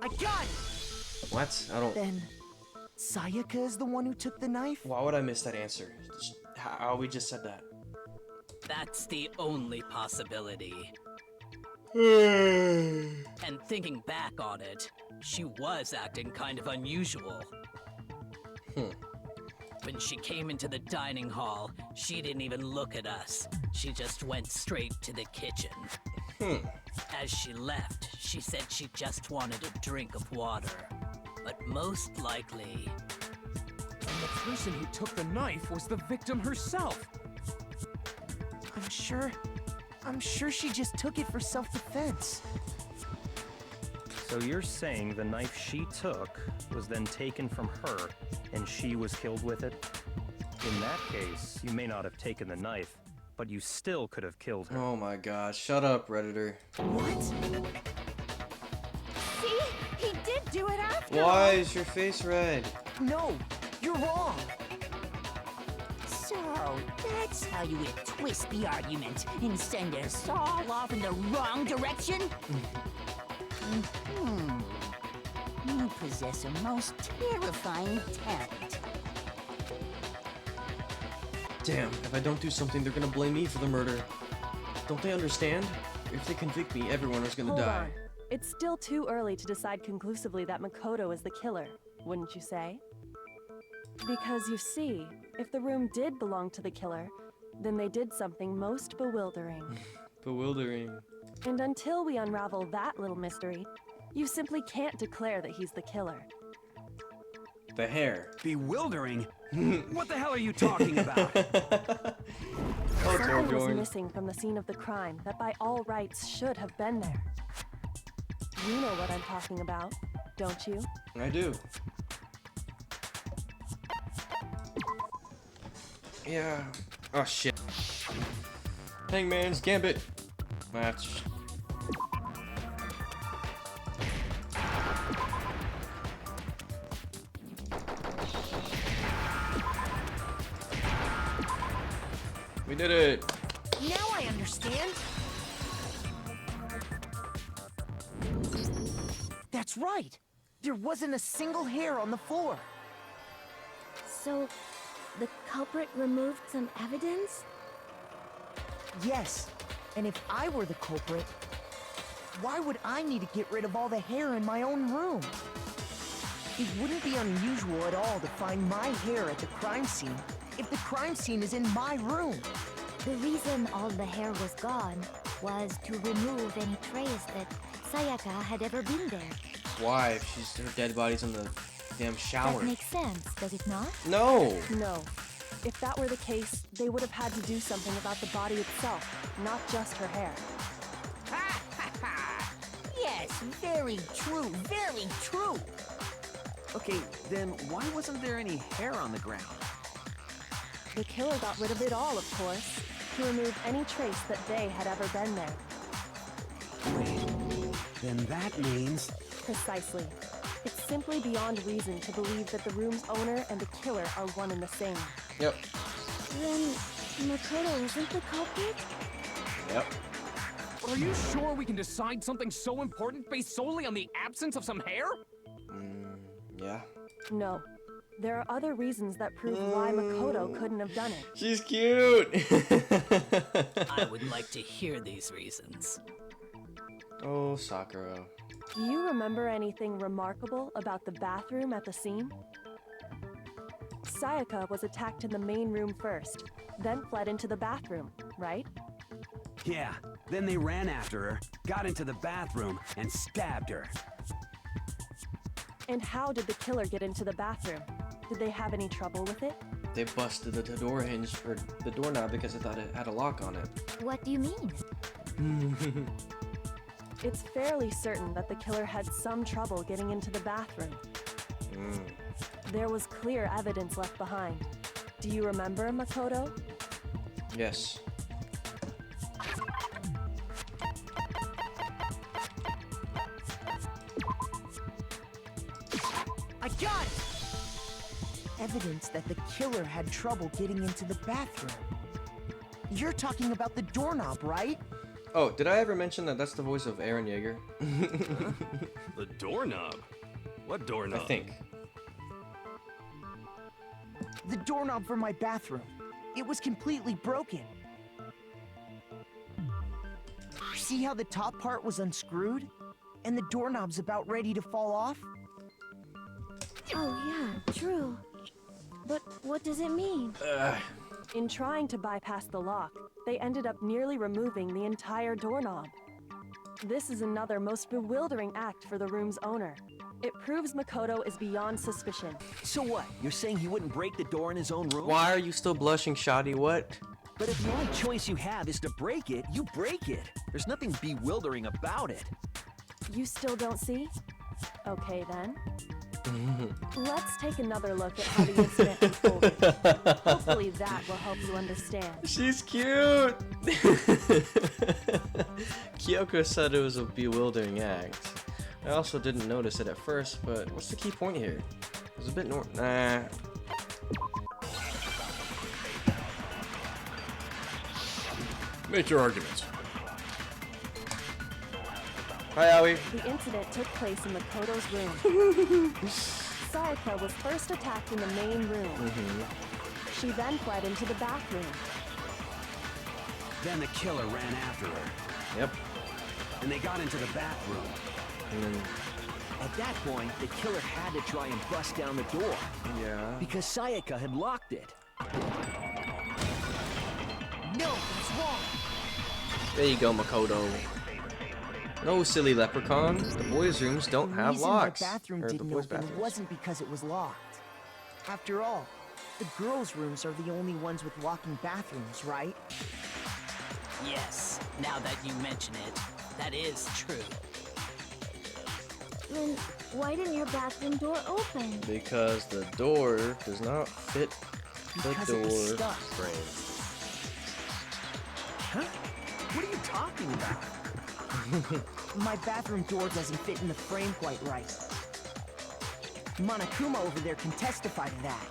I got it! What? I don't... Then, Sayaka is the one who took the knife? Why would I miss that answer? How we just said that? That's the only possibility. And thinking back on it, she was acting kind of unusual. When she came into the dining hall, she didn't even look at us. She just went straight to the kitchen. As she left, she said she just wanted a drink of water. But most likely... And the person who took the knife was the victim herself. I'm sure she just took it for self-defense. So you're saying the knife she took was then taken from her, and she was killed with it? In that case, you may not have taken the knife, but you still could have killed her. Oh my god, shut up, Redditor. What? See? He did do it after Why all. is your face red? No, you're wrong. So, that's how you would twist the argument and send us all off in the wrong direction? You possess a most terrifying talent. Damn, if I don't do something, they're gonna blame me for the murder. Don't they understand? If they convict me, everyone is gonna Hold die. on. It's still too early to decide conclusively that Makoto is the killer, wouldn't you say? Because you see, if the room did belong to the killer, then they did something most bewildering. Bewildering. And until we unravel that little mystery, you simply can't declare that he's the killer. The hair. Bewildering? What the hell are you talking about? Oh Something was missing from the scene of the crime that by all rights should have been there. You know what I'm talking about, don't you? I do. Yeah. Oh shit. Hangman's Gambit. Match. We did it. Now I understand. That's right. There wasn't a single hair on the floor. So, the culprit removed some evidence? Yes. And if I were the culprit, why would I need to get rid of all the hair in my own room? It wouldn't be unusual at all to find my hair at the crime scene if the crime scene is in my room. The reason all the hair was gone was to remove any trace that Sayaka had ever been there. Why? If her dead body's in the damn shower. That makes sense, does it not? No. No. If that were the case, they would have had to do something about the body itself, not just her hair. Yes, very true, very true. Okay, then why wasn't there any hair on the ground? The killer got rid of it all, of course, to remove any trace that they had ever been there. Wait, then that means... Precisely. It's simply beyond reason to believe that the room's owner and the killer are one and the same. Yep. Then, Makoto isn't the culprit? Yep. Are you sure we can decide something so important based solely on the absence of some hair? Yeah. No. There are other reasons that prove why Makoto couldn't have done it. She's cute! I would like to hear these reasons. Oh, Sakura. Do you remember anything remarkable about the bathroom at the scene? Sayaka was attacked in the main room first, then fled into the bathroom, right? Yeah, then they ran after her, got into the bathroom, and stabbed her. And how did the killer get into the bathroom? Did they have any trouble with it? They busted the door hinge, or the doorknob, because they thought it had a lock on it. What do you mean? It's fairly certain that the killer had some trouble getting into the bathroom. There was clear evidence left behind. Do you remember, Makoto? Yes. I got it! Evidence that the killer had trouble getting into the bathroom. You're talking about the doorknob, right? Oh, did I ever mention that that's the voice of Aaron Yeager? The doorknob? What doorknob? I think. The doorknob for my bathroom. It was completely broken. See how the top part was unscrewed? And the doorknob's about ready to fall off? Oh yeah, true. But what does it mean? In trying to bypass the lock, they ended up nearly removing the entire doorknob. This is another most bewildering act for the room's owner. It proves Makoto is beyond suspicion. So what? You're saying he wouldn't break the door in his own room? Why are you still blushing, Shoddy? What? But if the only choice you have is to break it, you break it. There's nothing bewildering about it. You still don't see? Okay then. Let's take another look at how the incident unfolded. Hopefully that will help you understand. She's cute! Kyoko said it was a bewildering act. I also didn't notice it at first, but what's the key point here? It was a bit nah. Make your arguments. Hi, Aoi. The incident took place in Makoto's room. Sayaka was first attacked in the main room. She then fled into the bathroom. Then the killer ran after her. Yep. And they got into the bathroom. And then... At that point, the killer had to try and bust down the door. Yeah. Because Sayaka had locked it. No, it's wrong. There you go, Makoto. No, silly leprechaun. The boys' rooms don't have locks. The bathroom Or the didn't boys' open bathrooms. wasn't because it was locked. After all, the girls' rooms are the only ones with locking bathrooms, right? Yes, now that you mention it, that is true. Then why didn't your bathroom door open? Because the door does not fit the Because it was door stuck. frame. Huh? What are you talking about? My bathroom door doesn't fit in the frame quite right. Monokuma over there can testify to that.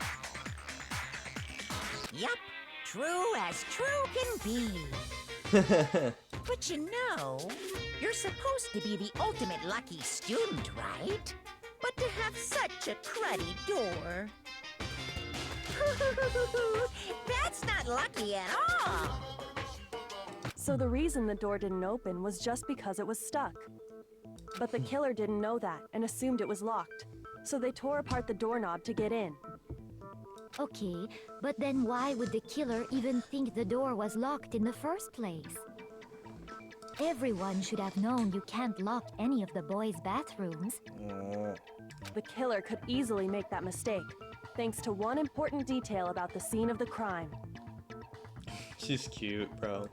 Yup, true as true can be. But you know, you're supposed to be the ultimate lucky student, right? But to have such a cruddy door. That's not lucky at all. So the reason the door didn't open was just because it was stuck. But the killer didn't know that and assumed it was locked. So they tore apart the doorknob to get in. Okay, but then why would the killer even think the door was locked in the first place? Everyone should have known you can't lock any of the boys' bathrooms. The killer could easily make that mistake, thanks to one important detail about the scene of the crime. She's cute, bro.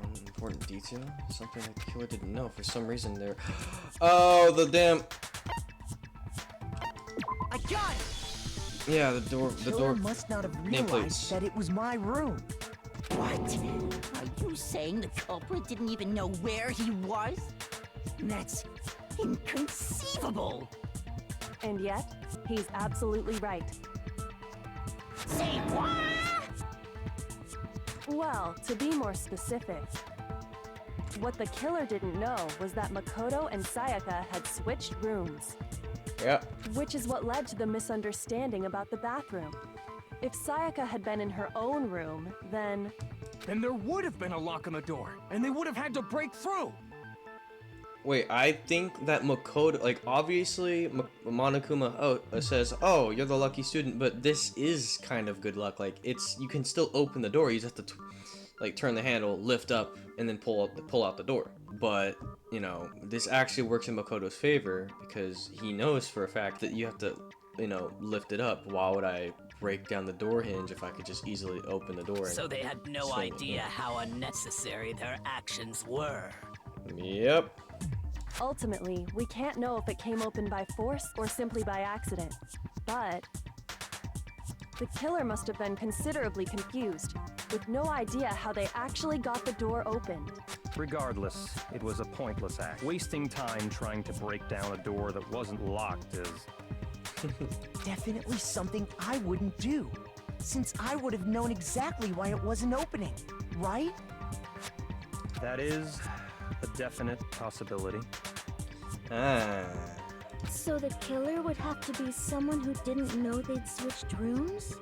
One important detail? Something the killer didn't know. For some reason there. Oh, the damn. I got it! Yeah, the door. The killer must not have realized that it was my room. What? Are you saying the culprit didn't even know where he was? That's inconceivable. And yet, he's absolutely right. Say what? Well, to be more specific, what the killer didn't know was that Makoto and Sayaka had switched rooms. Yeah. Which is what led to the misunderstanding about the bathroom. If Sayaka had been in her own room, then there would have been a lock on the door, and they would have had to break through. Wait, I think that Makoto, like, obviously, Monokuma says, oh, you're the lucky student, but this is kind of good luck. Like, you can still open the door. You just have to, like, turn the handle, lift up, and then pull out the door. But, you know, this actually works in Makoto's favor because he knows for a fact that you have to, you know, lift it up. Why would I break down the door hinge if I could just easily open the door? So they had no idea how unnecessary their actions were. Yep. ultimately, we can't know if it came open by force or simply by accident. But the killer must have been considerably confused, with no idea how they actually got the door opened. Regardless, it was a pointless act. Wasting time trying to break down a door that wasn't locked is... Definitely something I wouldn't do, since I would have known exactly why it wasn't opening, right? That is a definite possibility. So the killer would have to be someone who didn't know they'd switched rooms?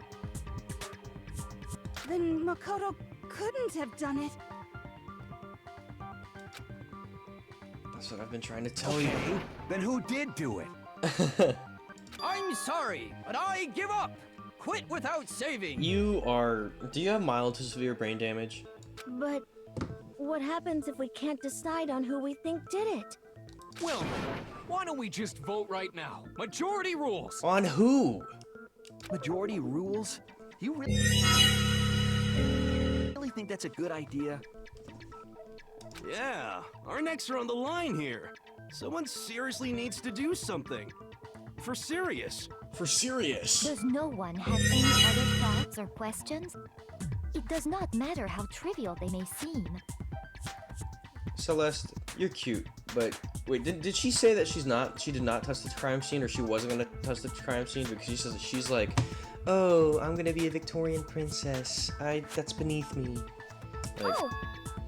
Then Makoto couldn't have done it. That's what I've been trying to tell you. Then who did do it? I'm sorry, but I give up. Quit without saving. Do you have mild to severe brain damage? But what happens if we can't decide on who we think did it? Well, why don't we just vote right now? Majority rules. On who? Majority rules? You really think that's a good idea? Yeah, our necks are on the line here. Someone seriously needs to do something. For serious. For serious. Does no one have any other thoughts or questions? It does not matter how trivial they may seem. Celeste, you're cute, but wait, did she say that she did not touch the crime scene, or she wasn't gonna touch the crime scene? Because she says she's like, oh, I'm gonna be a Victorian princess. That's beneath me. Like, Oh,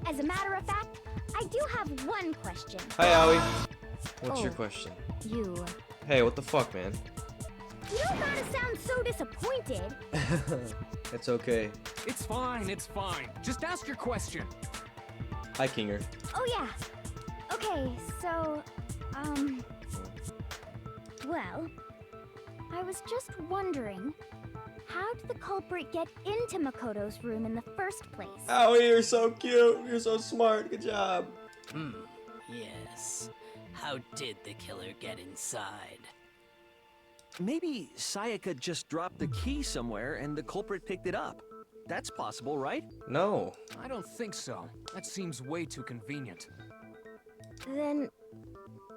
as a matter of fact, I do have one question. Hi, Aoi. What's your question? You. Hey, what the fuck, man? You don't gotta sound so disappointed. It's okay. It's fine, it's fine. Just ask your question. Hi, Kinger. Oh yeah. Okay, so, well, I was just wondering, how did the culprit get into Makoto's room in the first place? Aoi, you're so cute. You're so smart. Good job. Yes. How did the killer get inside? Maybe Sayaka just dropped the key somewhere and the culprit picked it up. That's possible, right? No. I don't think so. That seems way too convenient. Then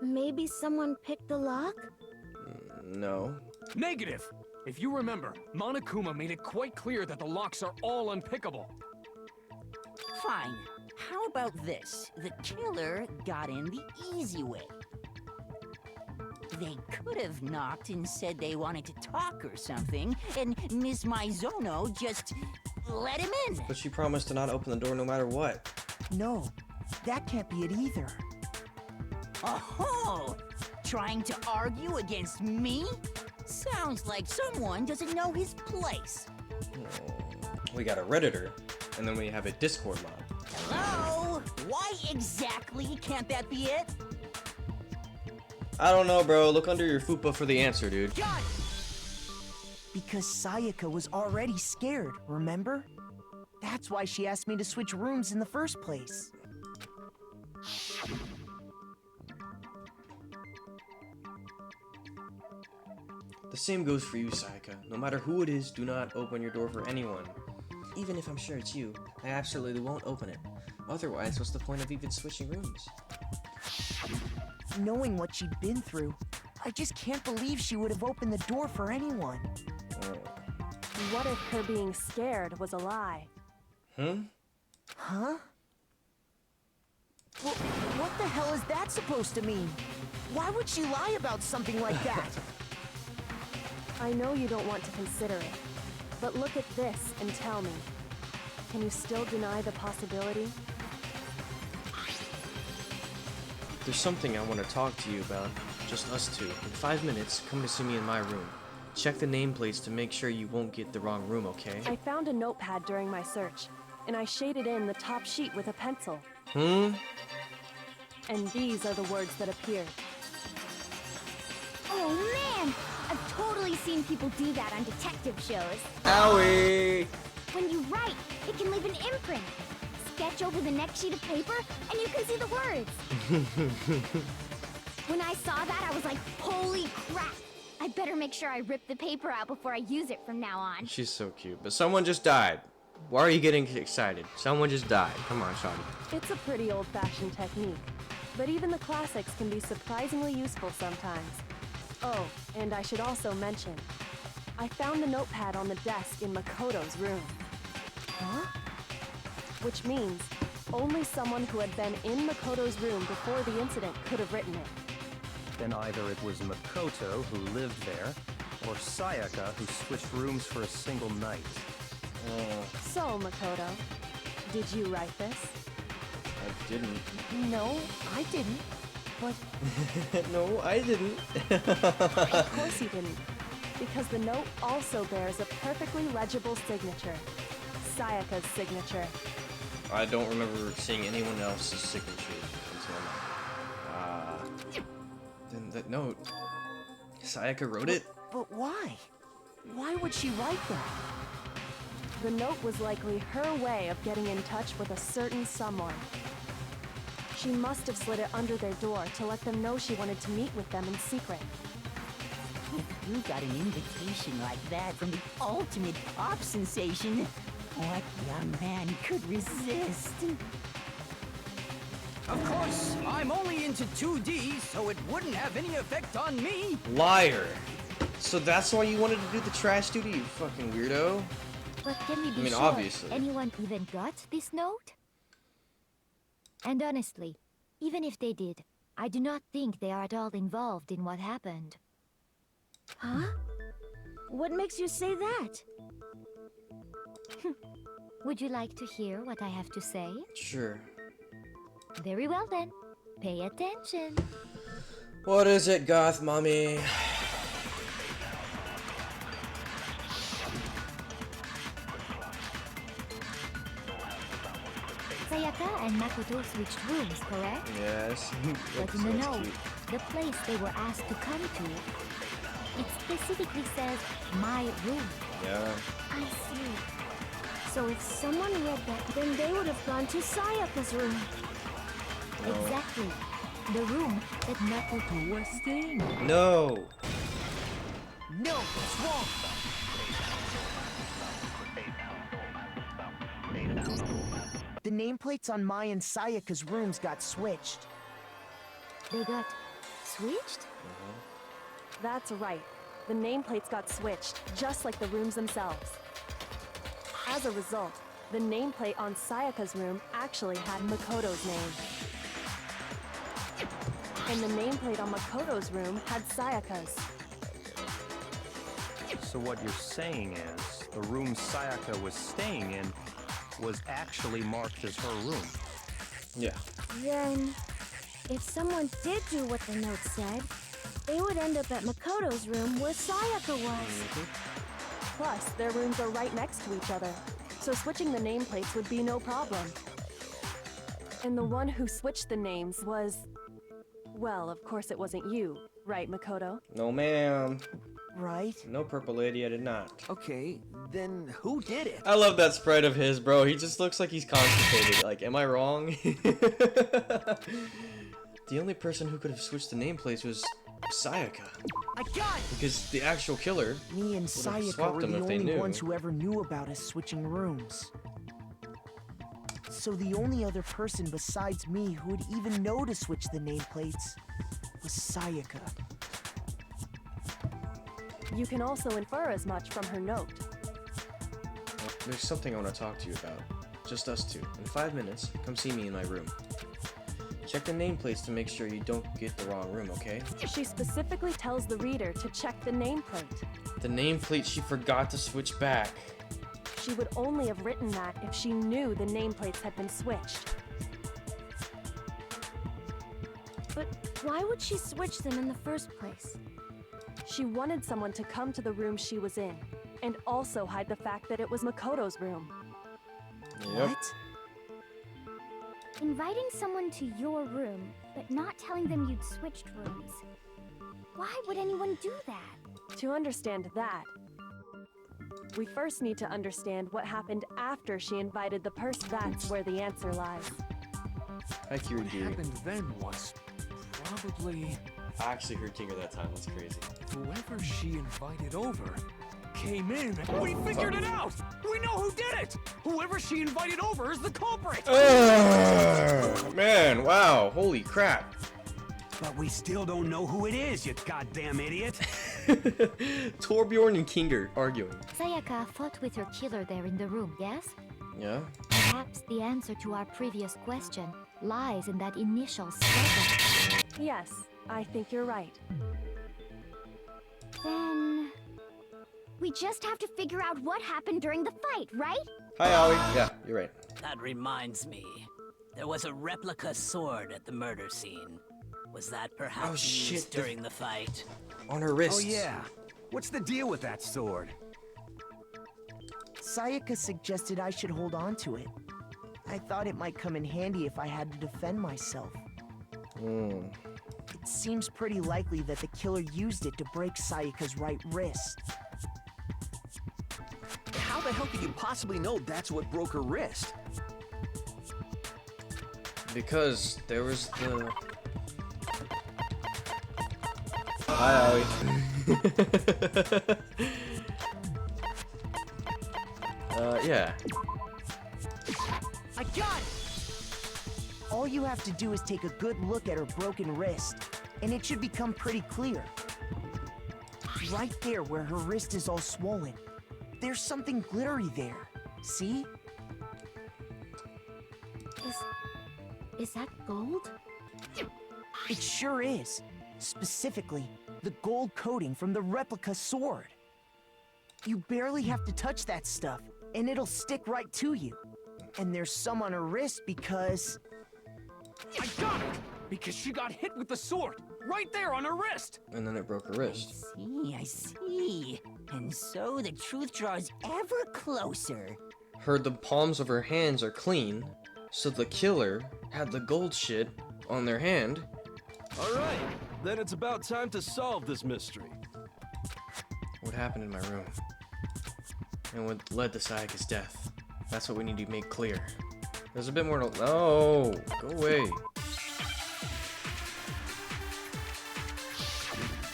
maybe someone picked the lock? No. Negative! If you remember, Monokuma made it quite clear that the locks are all unpickable. Fine. How about this? The killer got in the easy way. They could have knocked and said they wanted to talk or something, and Miss Maizono just let him in. But she promised to not open the door no matter what. No, that can't be it either. Oh, trying to argue against me? Sounds like someone doesn't know his place. We got a Redditor, and then we have a Discord mob. Hello? Why exactly can't that be it? I don't know, bro. Look under your fupa for the answer, dude. Got it! Because Sayaka was already scared, remember? That's why she asked me to switch rooms in the first place. The same goes for you, Sayaka. No matter who it is, do not open your door for anyone. Even if I'm sure it's you, I absolutely won't open it. Otherwise, what's the point of even switching rooms? Knowing what she'd been through, I just can't believe she would have opened the door for anyone. What if her being scared was a lie? Huh? Well, what the hell is that supposed to mean? Why would she lie about something like that? I know you don't want to consider it, but look at this and tell me. Can you still deny the possibility? There's something I want to talk to you about. Just us two. In 5 minutes, come to see me in my room. Check the nameplates to make sure you won't get the wrong room, okay? I found a notepad during my search, and I shaded in the top sheet with a pencil. And these are the words that appeared. Oh man! I've totally seen people do that on detective shows. Owie! When you write, it can leave an imprint. Sketch over the next sheet of paper, and you can see the words. When I saw that, I was like, holy crap! I better make sure I rip the paper out before I use it from now on. She's so cute. But someone just died. Why are you getting excited? Someone just died. Come on, Shawty. It's a pretty old-fashioned technique, but even the classics can be surprisingly useful sometimes. Oh, and I should also mention, I found the notepad on the desk in Makoto's room. Huh? Which means only someone who had been in Makoto's room before the incident could have written it. Then either it was Makoto who lived there, or Sayaka who switched rooms for a single night. So, Makoto, did you write this? I didn't. No, I didn't. But... No, I didn't. Of course you didn't, because the note also bears a perfectly legible signature. Sayaka's signature. I don't remember seeing anyone else's signature until now. Then that note, Sayaka wrote it? But why? Why would she write that? The note was likely her way of getting in touch with a certain someone. She must have slid it under their door to let them know she wanted to meet with them in secret. If you got an invitation like that from the ultimate pop sensation, what young man could resist? Of course, I'm only into 2D, so it wouldn't have any effect on me. Liar. So that's why you wanted to do the trash duty, you fucking weirdo? But can we be sure obviously. anyone even got this note? And honestly, even if they did, I do not think they are at all involved in what happened. Huh? What makes you say that? Would you like to hear what I have to say? Sure. Very well then. Pay attention. What is it, goth mommy? Sayaka and Makoto switched rooms, correct? Yes. But in the note, the place they were asked to come to, it specifically says, my room. Yeah. I see. So if someone read that, then they would have gone to Sayaka's room. No. Exactly. The room that Makoto was staying in. No. No, what's wrong? The nameplates on Mai and Sayaka's rooms got switched. They got switched? That's right. The nameplates got switched, just like the rooms themselves. As a result, the nameplate on Sayaka's room actually had Makoto's name. And the nameplate on Makoto's room had Sayaka's. So what you're saying is, the room Sayaka was staying in was actually marked as her room. Yeah. Then, if someone did do what the note said, they would end up at Makoto's room where Sayaka was. Plus, their rooms are right next to each other, so switching the nameplates would be no problem. And the one who switched the names was... Well, of course it wasn't you, right, Makoto? No, ma'am. Right? No, Purple Lady, I did not. Okay, then who did it? I love that spread of his, bro. He just looks like he's constipated. Like, am I wrong? The only person who could have switched the nameplates was Sayaka. I got it! Because the actual killer Me and Sayaka were the only ones who ever knew about us switching rooms. So the only other person besides me who would even know to switch the nameplates was Sayaka. You can also infer as much from her note. There's something I want to talk to you about. Just us two. In 5 minutes, come see me in my room. Check the nameplates to make sure you don't get the wrong room, okay? She specifically tells the reader to check the nameplate. The nameplate she forgot to switch back. She would only have written that if she knew the nameplates had been switched. But why would she switch them in the first place? She wanted someone to come to the room she was in, and also hide the fact that it was Makoto's room. Yep. What? Inviting someone to your room, but not telling them you'd switched rooms. Why would anyone do that? To understand that, we first need to understand what happened after she invited the person. That's where the answer lies. Hi, Kiri. What happened then was probably... I actually heard Tinker that time. That's crazy. Whoever she invited over came in. We figured it out! We know who did it! Whoever she invited over is the culprit! Man, wow. Holy crap. But we still don't know who it is, you goddamn idiot. Torbjorn and Kinger arguing. Sayaka fought with her killer there in the room, yes? Yeah? Perhaps the answer to our previous question lies in that initial struggle. Yes, I think you're right. Then... we just have to figure out what happened during the fight, right? Hi, Ollie. Yeah, you're right. That reminds me. There was a replica sword at the murder scene. Was that perhaps used during the fight? On her wrist. Oh yeah. What's the deal with that sword? Sayaka suggested I should hold on to it. I thought it might come in handy if I had to defend myself. It seems pretty likely that the killer used it to break Sayaka's right wrist. How the hell could you possibly know that's what broke her wrist? Because there was the... Hi, Ollie. Yeah. I got it! All you have to do is take a good look at her broken wrist, and it should become pretty clear. Right there where her wrist is all swollen, there's something glittery there. See? Is that gold? It sure is. Specifically, the gold coating from the replica sword. You barely have to touch that stuff, and it'll stick right to you. And there's some on her wrist because... I got it! Because she got hit with the sword, right there on her wrist! And then it broke her wrist. I see. And so the truth draws ever closer. The palms of her hands are clean, so the killer had the gold shit on their hand. Alright, then it's about time to solve this mystery. What happened in my room? And what led to Sayaka's death? That's what we need to make clear. There's a bit more to... No! Go away.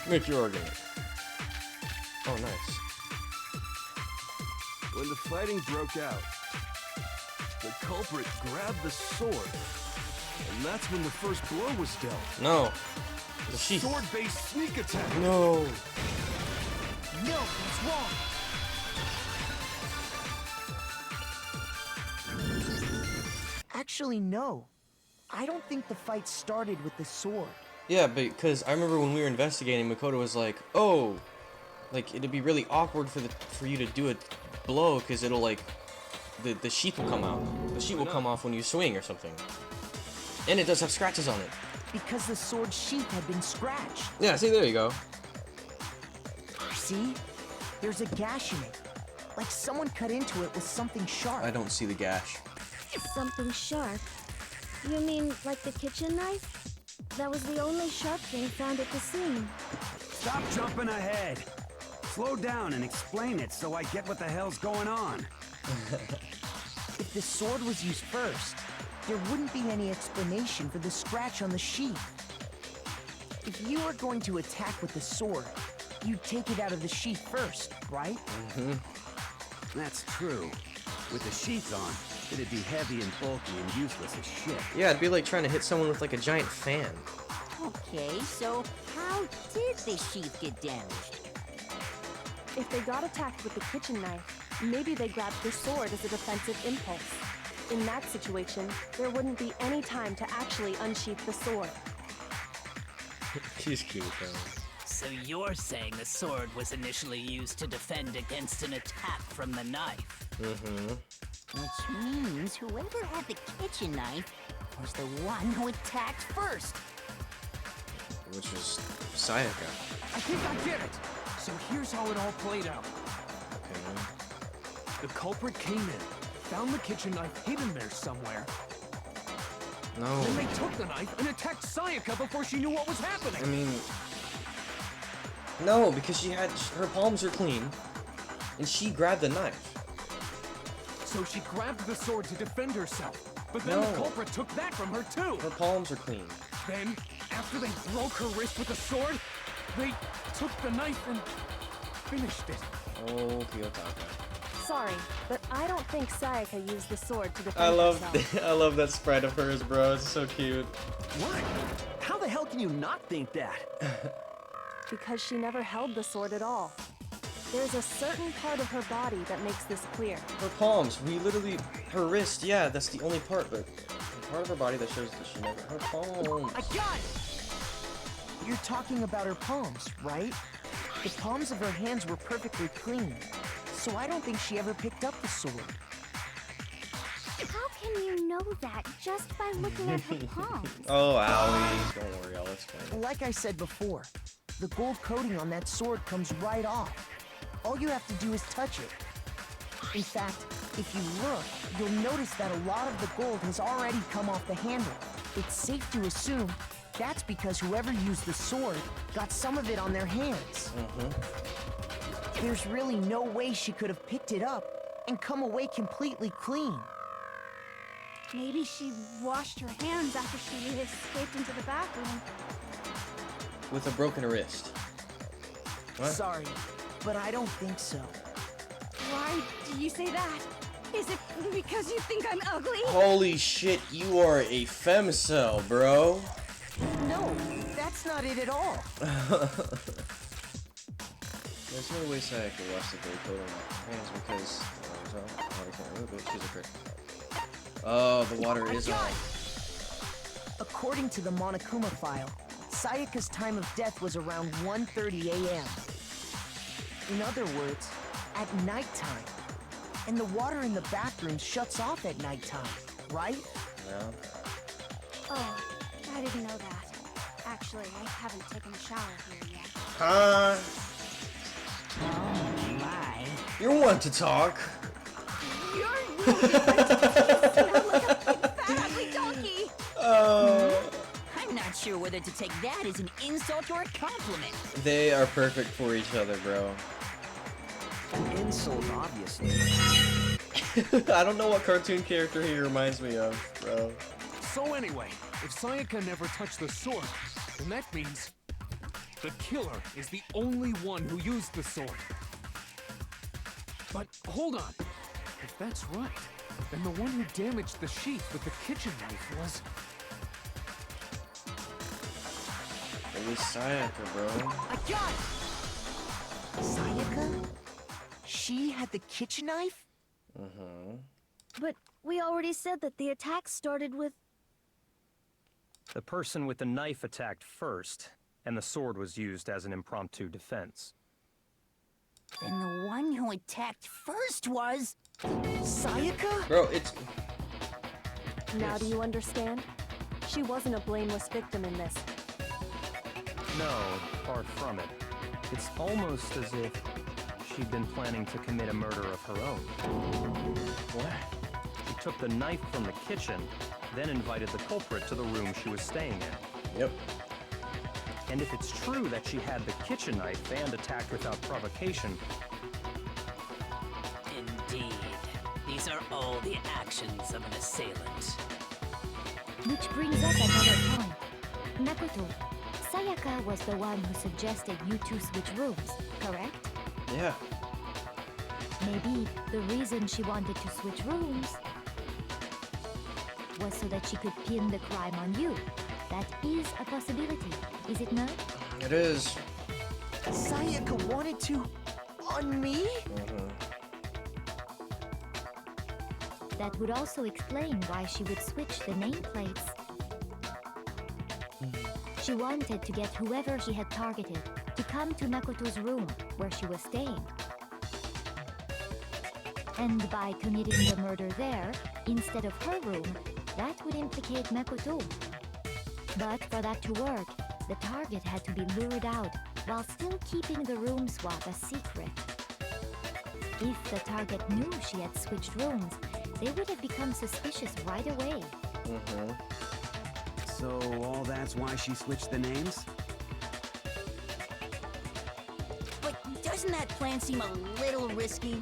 Make your argument. Oh, nice. When the fighting broke out, The culprit grabbed the sword, and that's when the first blow was dealt. No. The sword-based sneak attack. No. No, that's wrong. Actually, no. I don't think the fight started with the sword. Yeah, because I remember when we were investigating, Makoto was like, "Oh, like it'd be really awkward for you to do a blow because it'll like the sheath will come out. The sheath will come off when you swing or something. And it does have scratches on it." Because the sword sheath had been scratched. Yeah, see, there you go. See? There's a gash in it. Like someone cut into it with something sharp. I don't see the gash. Something sharp? You mean like the kitchen knife? That was the only sharp thing found at the scene. Stop jumping ahead. Slow down and explain it so I get what the hell's going on. If the sword was used first, there wouldn't be any explanation for the scratch on the sheath. If you were going to attack with the sword, you'd take it out of the sheath first, right? Mm-hmm. That's true. With the sheath on, it'd be heavy and bulky and useless as shit. Yeah, it'd be like trying to hit someone with like a giant fan. Okay, so how did the sheath get damaged? If they got attacked with the kitchen knife, maybe they grabbed the sword as a defensive impulse. In that situation, there wouldn't be any time to actually unsheath the sword. She's cute, though. So you're saying the sword was initially used to defend against an attack from the knife? Mm-hmm. Which means whoever had the kitchen knife was the one who attacked first. Which was Sayaka. I think I get it. So here's how it all played out. Okay. The culprit came in, found the kitchen knife hidden there somewhere. No. Then they took the knife and attacked Sayaka before she knew what was happening. I mean, no, because her palms are clean, and she grabbed the knife. So she grabbed the sword to defend herself, but then the culprit took that from her too. Her palms are clean. Then, after they broke her wrist with the sword, they took the knife and finished it. Oh, Kiyotaka. Sorry, but I don't think Sayaka used the sword to defend herself. I love that sprite of hers, bro. It's so cute. What? How the hell can you not think that? Because she never held the sword at all. There's a certain part of her body that makes this clear. Her palms. Her wrist. Yeah, that's the only part, but the part of her body that shows that she never. Her palms. I got it! You're talking about her palms, right? The palms of her hands were perfectly clean, so I don't think she ever picked up the sword. How can you know that just by looking at her palms? Oh, Allie. Don't worry, I'll explain. Like I said before, the gold coating on that sword comes right off. All you have to do is touch it. In fact, if you look, you'll notice that a lot of the gold has already come off the handle. It's safe to assume that's because whoever used the sword got some of it on their hands. Mm-hmm. There's really no way she could have picked it up and come away completely clean. Maybe she washed her hands after she escaped into the bathroom. With a broken wrist. What? Sorry, but I don't think so. Why do you say that? Is it because you think I'm ugly? Holy shit, you are a femcel, bro. No, that's not it at all. There's no way Sayaka could wash the gold coat on her hands because I can't remove it. She's a critic. Oh, the water is on. According to the Monokuma file, Sayaka's time of death was around 1:30 a.m. In other words, at nighttime. And the water in the bathroom shuts off at nighttime, right? Yeah. Oh, I didn't know that. Actually, I haven't taken a shower here yet. Huh? Oh my. You're one to talk. You're rude. You smell like a big fat ugly donkey. I'm not sure whether to take that as an insult or a compliment. They are perfect for each other, bro. An insult, obviously. I don't know what cartoon character he reminds me of, bro. So anyway, if Sayaka never touched the sword, then that means the killer is the only one who used the sword. But hold on. If that's right, And the one who damaged the sheets with the kitchen knife was... It was Sayaka, bro. I got it! Sayaka? She had the kitchen knife? Mm-hmm. But we already said that the attack started with... The person with the knife attacked first, and the sword was used as an impromptu defense. Then the one who attacked first was... Sayaka? Bro, it's... Now Yes. do you understand? She wasn't a blameless victim in this. No, far from it. It's almost as if she'd been planning to commit a murder of her own. What? She took the knife from the kitchen, then invited the culprit to the room she was staying in. Yep. And if it's true that she had the kitchen knife and attacked without provocation... Indeed. These are all the actions of an assailant. Which brings up another point. Makoto, Sayaka was the one who suggested you two switch rooms, correct? Yeah. Maybe the reason she wanted to switch rooms was so that she could pin the crime on you. That is a possibility, is it not? It is. Sayaka wanted to... on me? Mm-hmm. That would also explain why she would switch the nameplates. She wanted to get whoever she had targeted to come to Makoto's room where she was staying. And by committing the murder there, instead of her room, that would implicate Makoto. But for that to work, the target had to be lured out while still keeping the room swap a secret. If the target knew she had switched rooms, they would have become suspicious right away. Mm-hmm. So all that's why she switched the names? But doesn't that plan seem a little risky?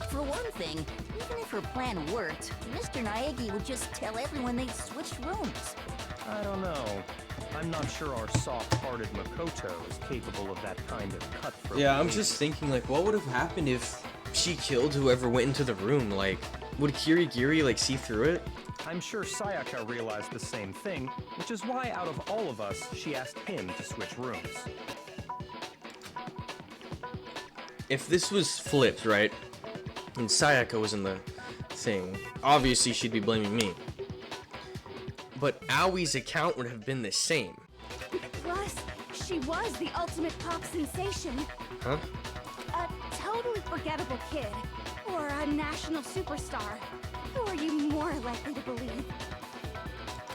For one thing, even if her plan worked, Mr. Naegi would just tell everyone they'd switched rooms. I don't know. I'm not sure our soft-hearted Makoto is capable of that kind of cutthroat. Yeah, I'm just thinking, like, what would have happened if she killed whoever went into the room? Like, would Kirigiri, like, see through it? I'm sure Sayaka realized the same thing, which is why out of all of us, she asked him to switch rooms. If this was flipped, right, and Sayaka was in the thing, obviously she'd be blaming me. But Aoi's account would have been the same. Plus, she was the ultimate pop sensation. Huh? A totally forgettable kid. Or a national superstar. Who are you more likely to believe?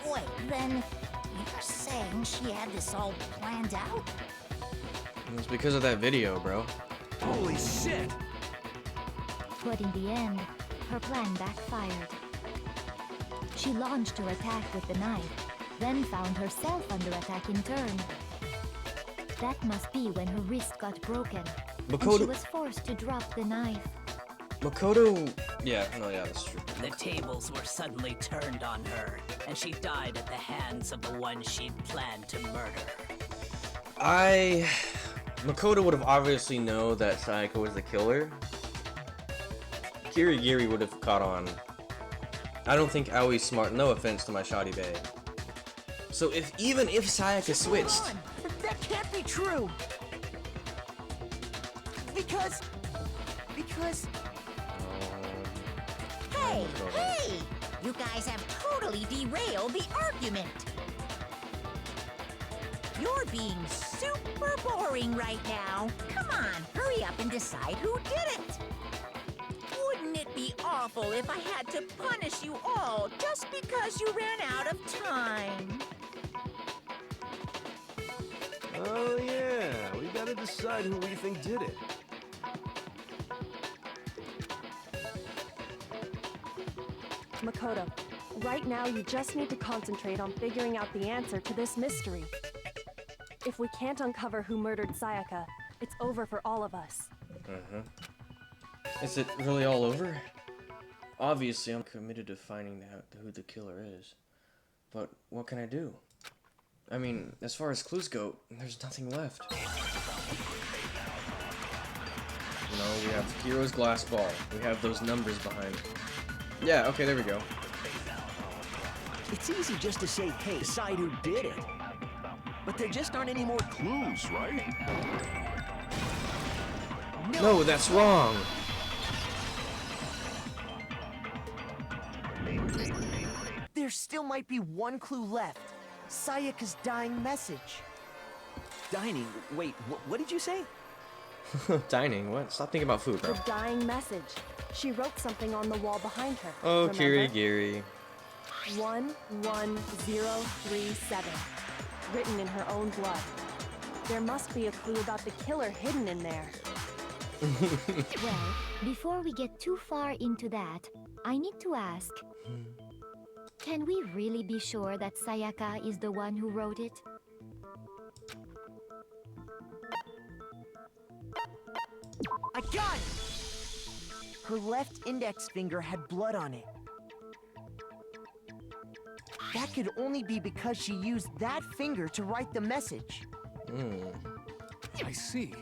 Wait, then you're saying she had this all planned out? It's because of that video, bro. Holy shit! But in the end, her plan backfired. She launched her attack with the knife, then found herself under attack in turn. That must be when her wrist got broken, and she was forced to drop the knife. Makoto... Yeah, that's true. The tables were suddenly turned on her, and she died at the hands of the one she'd planned to murder. Makoto would have obviously known that Sayaka was the killer. Kirigiri would have caught on. I don't think Aoi's smart, no offense to my shoddy bae. So even if Sayaka switched... That can't be true! Because... Hey! You guys have totally derailed the argument! You're being super boring right now. Come on, hurry up and decide who did it! Wouldn't it be awful if I had to punish you all just because you ran out of time? Oh yeah, we gotta decide who we think did it. Makoto, right now you just need to concentrate on figuring out the answer to this mystery. If we can't uncover who murdered Sayaka, it's over for all of us. Is it really all over? Obviously, I'm committed to finding out who the killer is. But what can I do? I mean, as far as clues go, there's nothing left. No, we have Hero's glass ball. We have those numbers behind it. Yeah, okay, there we go. It's easy just to say, hey, decide who did it. But there just aren't any more clues, right? No, that's wrong. There still might be one clue left. Sayaka's dying message. Dining? Wait, what did you say? Dining? What? Stop thinking about food, bro. The dying message. She wrote something on the wall behind her. Oh, remember? Kirigiri. 11037. Written in her own blood. There must be a clue about the killer hidden in there. Well, before we get too far into that, I need to ask, can we really be sure that Sayaka is the one who wrote it? I got it! Her left index finger had blood on it. That could only be because she used that finger to write the message. I see.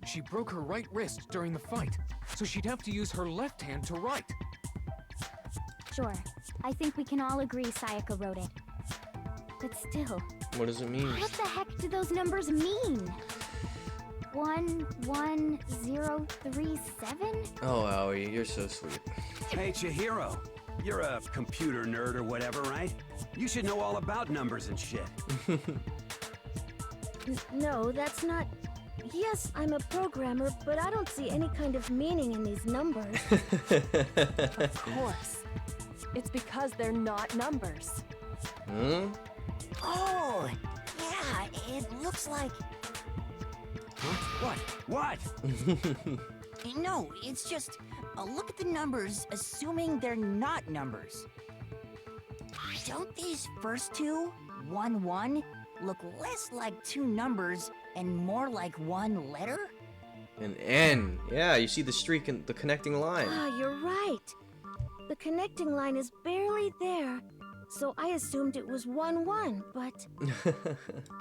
She broke her right wrist during the fight, so she'd have to use her left hand to write. Sure. I think we can all agree Sayaka wrote it. But still, What does it mean? what the heck do those numbers mean? 11037? Oh, Aoi, you're so sweet. Hey, Chihiro. You're a computer nerd or whatever, right? You should know all about numbers and shit. No, that's not... Yes, I'm a programmer, but I don't see any kind of meaning in these numbers. Of course. It's because they're not numbers. Oh, yeah, it looks like... Huh? What? No, it's just... look at the numbers, assuming they're not numbers. Don't these first two, 1-1, look less like two numbers and more like one letter? An N. Yeah, you see the streak in the connecting line. Ah, you're right. The connecting line is barely there, so I assumed it was 1-1, but...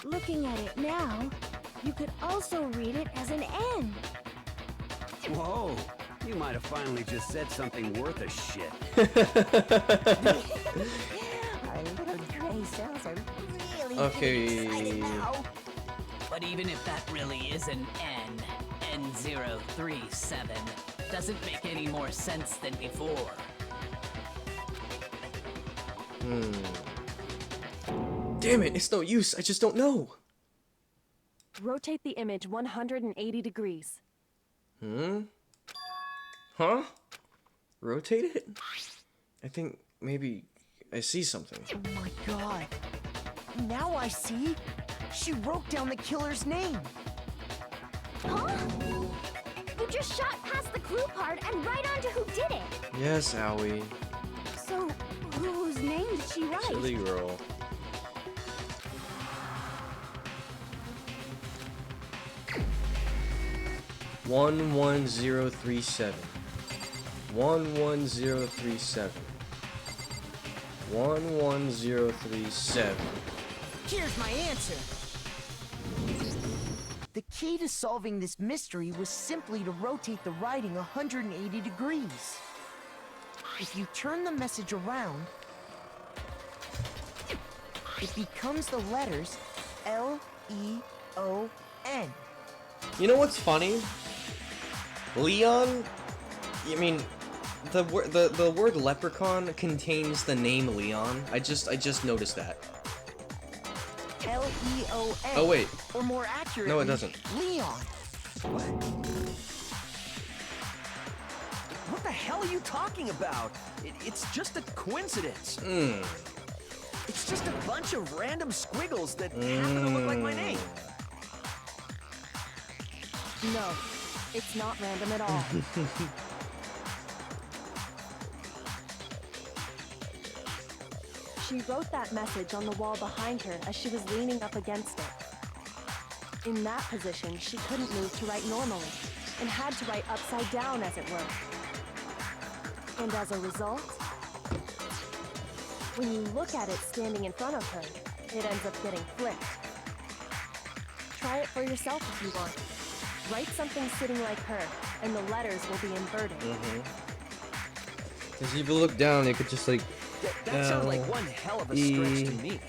looking at it now, you could also read it as an N. Whoa. You might have finally just said something worth a shit. Our little gray cells are really Okay. excited now. But even if that really is an N037, doesn't make any more sense than before. Damn it, it's no use. I just don't know. Rotate the image 180 degrees. Huh? Rotate it? I think maybe I see something. Oh my god. Now I see. She wrote down the killer's name. Huh? You just shot past the clue part and right onto who did it. Yes, Aoi. So, whose name did she write? Silly girl. One 11037. 11037. 11037. Here's my answer. The key to solving this mystery was simply to rotate the writing 180 degrees. If you turn the message around, it becomes the letters L-E-O-N. You know what's funny? Leon, I mean, the word leprechaun contains the name Leon. I just noticed that. L-E-O-N. Oh wait. Or more accurately, No, it doesn't. Leon. What the hell are you talking about? It's just a coincidence. It's just a bunch of random squiggles that happen to look like my name. No, it's not random at all. She wrote that message on the wall behind her as she was leaning up against it. In that position, she couldn't move to write normally, and had to write upside down, as it were. And as a result, when you look at it standing in front of her, it ends up getting flipped. Try it for yourself if you want. Write something sitting like her, and the letters will be inverted. Because if you look down, it could just like... That sounds like one hell of a stretch to me.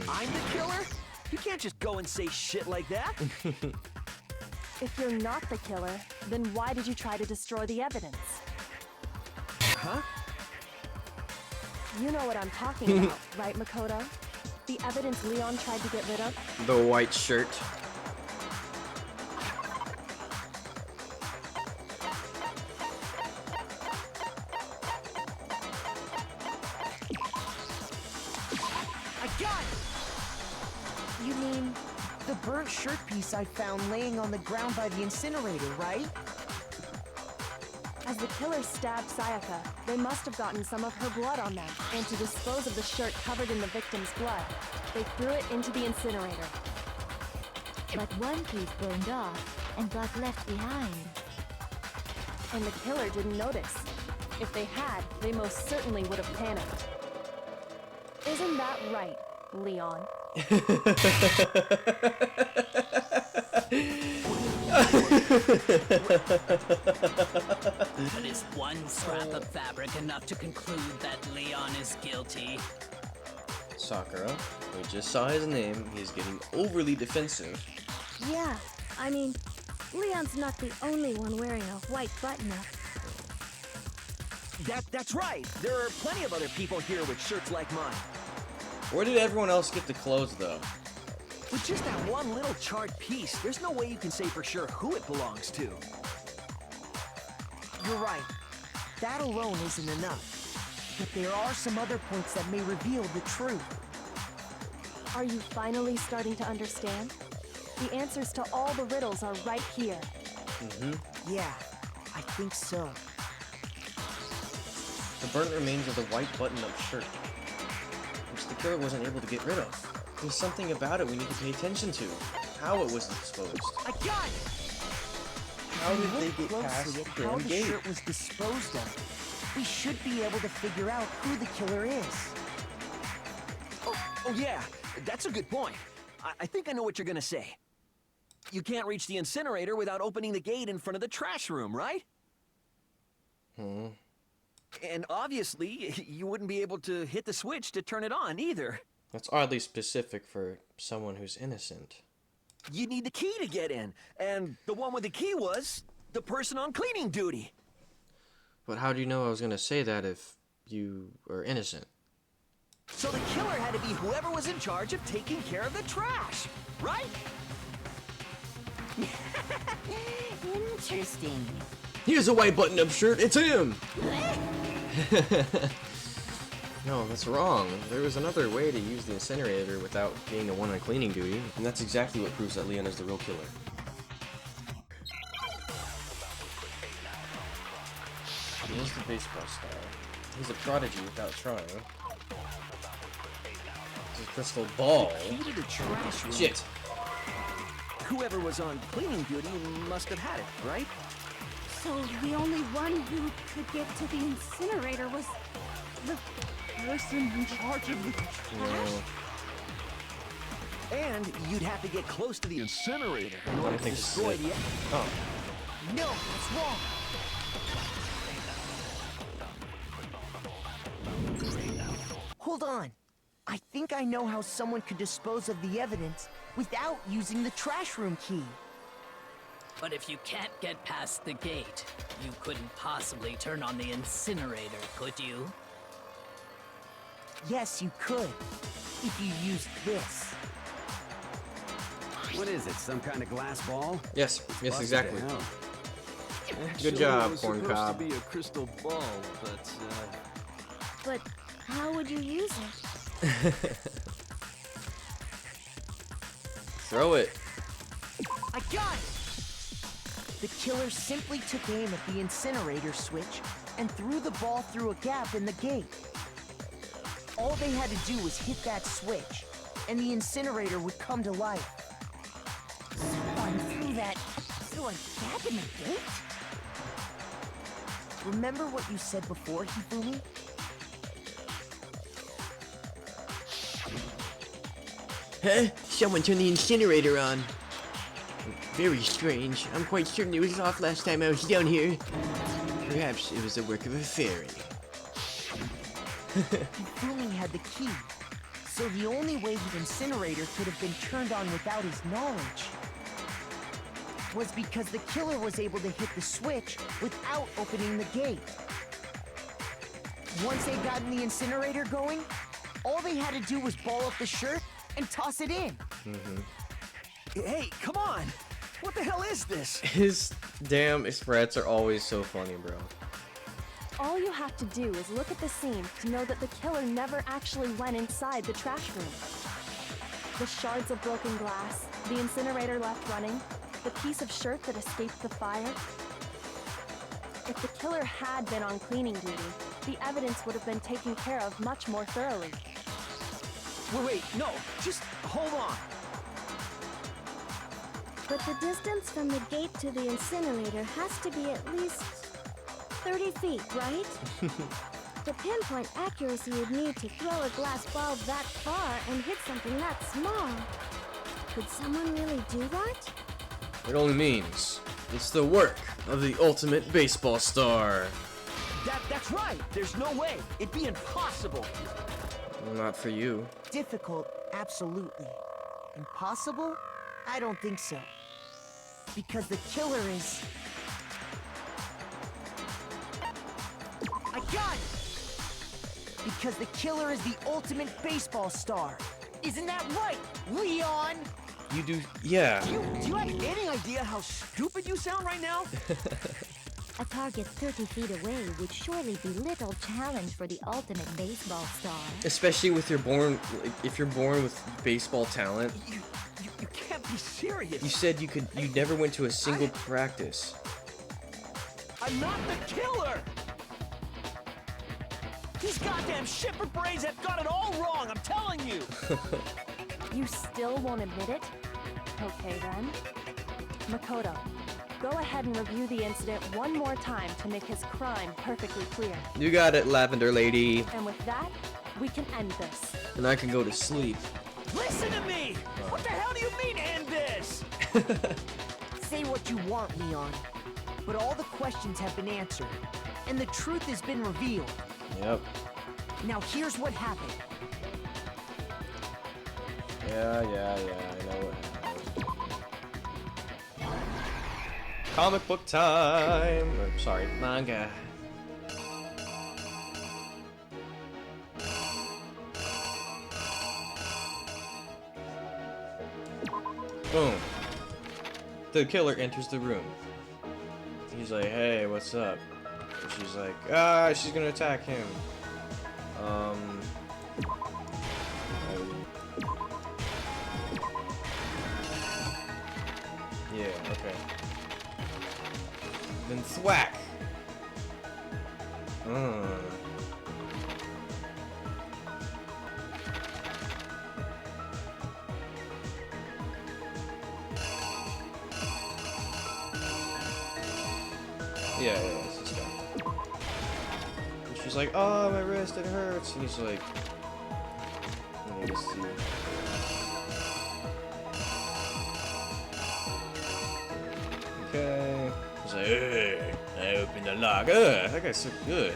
I'm the killer? You can't just go and say shit like that. If you're not the killer, then why did you try to destroy the evidence? Huh? You know what I'm talking about, right, Makoto? The evidence Leon tried to get rid of? The white shirt. I got it! You mean the burnt shirt piece I found laying on the ground by the incinerator, right? As the killer stabbed Sayaka, they must have gotten some of her blood on them, and to dispose of the shirt covered in the victim's blood, they threw it into the incinerator. But one piece burned off and got left behind. And the killer didn't notice. If they had, they most certainly would have panicked. Isn't that right, Leon? But is one scrap of fabric enough to conclude that Leon is guilty? Sakura, we just saw his name. He's getting overly defensive. Yeah, I mean, Leon's not the only one wearing a white button-up. That's right. There are plenty of other people here with shirts like mine. Where did everyone else get the clothes, though? With just that one little charred piece, there's no way you can say for sure who it belongs to. You're right. That alone isn't enough. But there are some other points that may reveal the truth. Are you finally starting to understand? The answers to all the riddles are right here. Yeah, I think so. The burnt remains of the white button-up shirt, which the killer wasn't able to get rid of. There's something about it we need to pay attention to. How it was disposed. I got it! How did they get closely past at the how damn the gate? shirt was disposed of, we should be able to figure out who the killer is. Oh yeah, that's a good point. I think I know what you're gonna say. You can't reach the incinerator without opening the gate in front of the trash room, right? And obviously, you wouldn't be able to hit the switch to turn it on either. That's oddly specific for someone who's innocent. You need the key to get in, and the one with the key was the person on cleaning duty. But how do you know I was gonna say that if you are innocent? So the killer had to be whoever was in charge of taking care of the trash, right? Interesting. Here's a white button-up shirt, it's him! No, that's wrong. There was another way to use the incinerator without being the one on cleaning duty, and that's exactly what proves that Leon is the real killer. He is the baseball star. He's a prodigy without trying. It's a crystal ball. The key to the trash room. Shit. Whoever was on cleaning duty must have had it, right? So the only one who could get to the incinerator was the person in charge of the trash? And you'd have to get close to the incinerator in order to destroy the... Oh. No, that's wrong. Hold on. I think I know how someone could dispose of the evidence without using the trash room key. But if you can't get past the gate, you couldn't possibly turn on the incinerator, could you? Yes, you could. If you used this. What is it, some kind of glass ball? Yes, Busted exactly. to hell. Good job, it was corn supposed cob. to be a crystal ball, but But how would you use it? Throw it. I got it! The killer simply took aim at the incinerator switch and threw the ball through a gap in the gate. All they had to do was hit that switch, and the incinerator would come to life. Someone threw that through a gap in the gate? Remember what you said before, Hifumi? Huh? Someone turned the incinerator on. Very strange. I'm quite certain it was off last time I was down here. Perhaps it was the work of a fairy. Fumi had the key, so the only way the incinerator could have been turned on without his knowledge was because the killer was able to hit the switch without opening the gate. Once they got the incinerator going, all they had to do was ball up the shirt and toss it in. Hey, come on! What the hell is this? His damn spreads are always so funny, bro. All you have to do is look at the scene to know that the killer never actually went inside the trash room. The shards of broken glass, the incinerator left running, the piece of shirt that escaped the fire. If the killer had been on cleaning duty, the evidence would have been taken care of much more thoroughly. Wait, no, just hold on. But the distance from the gate to the incinerator has to be at least 30 feet, right? To pinpoint accuracy, you'd need to throw a glass ball that far and hit something that small. Could someone really do that? It only means it's the work of the ultimate baseball star. That's right. There's no way. It'd be impossible. Not for you. Difficult, absolutely. Impossible? I don't think so. Because the killer is... I got it! Because the killer is the ultimate baseball star. Isn't that right, Leon? You do, yeah. Do you have any idea how stupid you sound right now? A target 30 feet away would surely be little challenge for the ultimate baseball star. Especially with if you're born with baseball talent. You can't be serious. You said you never went to a single practice. I'm not the killer! These goddamn shipper brains have got it all wrong, I'm telling you! You still won't admit it? Okay then. Makoto, go ahead and review the incident one more time to make his crime perfectly clear. You got it, Lavender Lady. And with that, we can end this. And I can go to sleep. Listen to me! What the hell do you mean, end this? Say what you want, Leon. But all the questions have been answered, and the truth has been revealed. Yep. Now here's what happened. Yeah, I know what happened. Comic book time! Or, sorry, manga. Boom. The killer enters the room. He's like, hey, what's up? And she's like, she's gonna attack him. Yeah, okay. Then thwack! Yeah, it's this guy. And she's like, oh, my wrist, it hurts. And he's like, let me see. Okay. He's like, hey, I opened the lock. That guy's so good.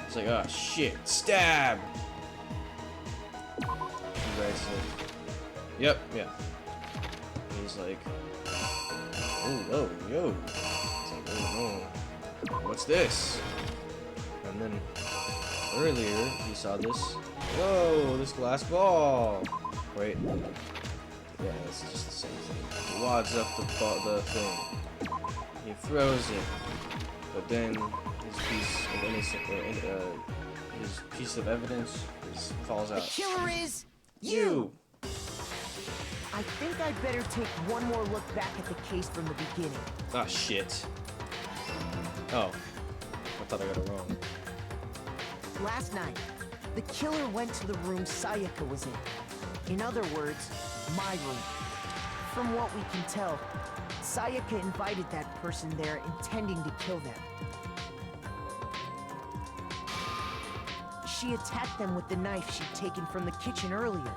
He's like, oh shit, stab. Yep, yeah. And he's like, oh, whoa, yo. He's like, oh no, what's this? And then earlier he saw this. Whoa, this glass ball. Wait. Yeah, it's just the same thing. He wads up the thing. He throws it, but then his piece of evidence falls out. The killer is you. I think I'd better take one more look back at the case from the beginning. Ah, shit. Oh, I thought I got it wrong. Last night, the killer went to the room Sayaka was in. In other words, my room. From what we can tell, Sayaka invited that person there intending to kill them. She attacked them with the knife she'd taken from the kitchen earlier.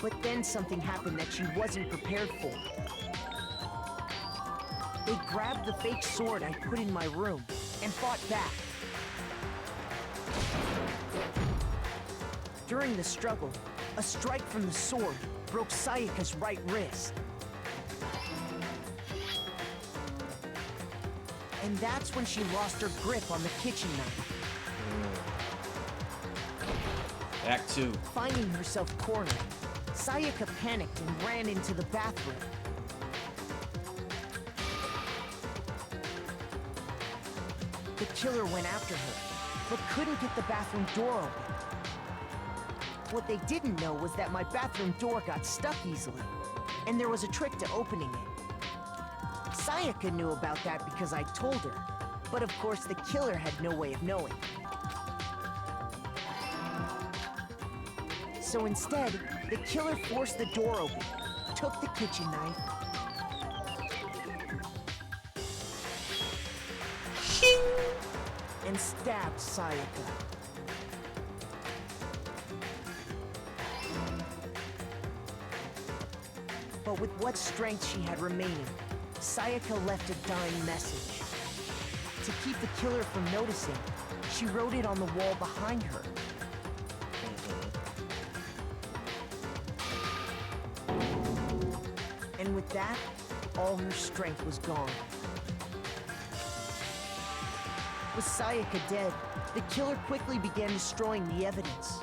But then something happened that she wasn't prepared for. They grabbed the fake sword I put in my room and fought back. During the struggle, a strike from the sword broke Sayaka's right wrist. And that's when she lost her grip on the kitchen knife. Act 2. Finding herself cornered, Sayaka panicked and ran into the bathroom. The killer went after her, but couldn't get the bathroom door open. What they didn't know was that my bathroom door got stuck easily, and there was a trick to opening it. Sayaka knew about that because I told her, but of course the killer had no way of knowing. So instead, the killer forced the door open, took the kitchen knife, and stabbed Sayaka. But with what strength she had remaining, Sayaka left a dying message. To keep the killer from noticing, she wrote it on the wall behind her. And with that, all her strength was gone. With Sayaka dead, the killer quickly began destroying the evidence.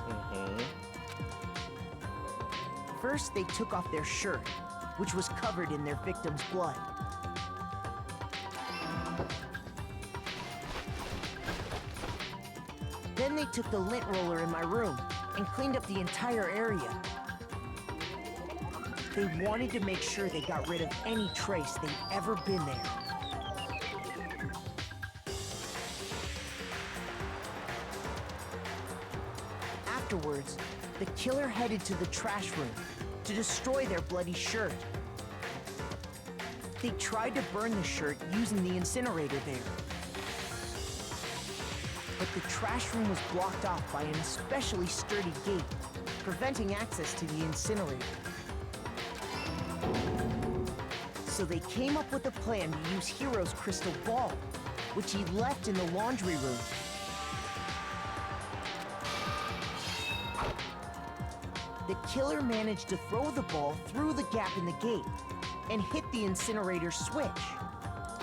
First, they took off their shirt, which was covered in their victim's blood. Then they took the lint roller in my room and cleaned up the entire area. They wanted to make sure they got rid of any trace they'd ever been there. Afterwards, the killer headed to the trash room to destroy their bloody shirt. They tried to burn the shirt using the incinerator there. But the trash room was blocked off by an especially sturdy gate, preventing access to the incinerator. So they came up with a plan to use Hiro's crystal ball, which he left in the laundry room. The killer managed to throw the ball through the gap in the gate and hit the incinerator switch.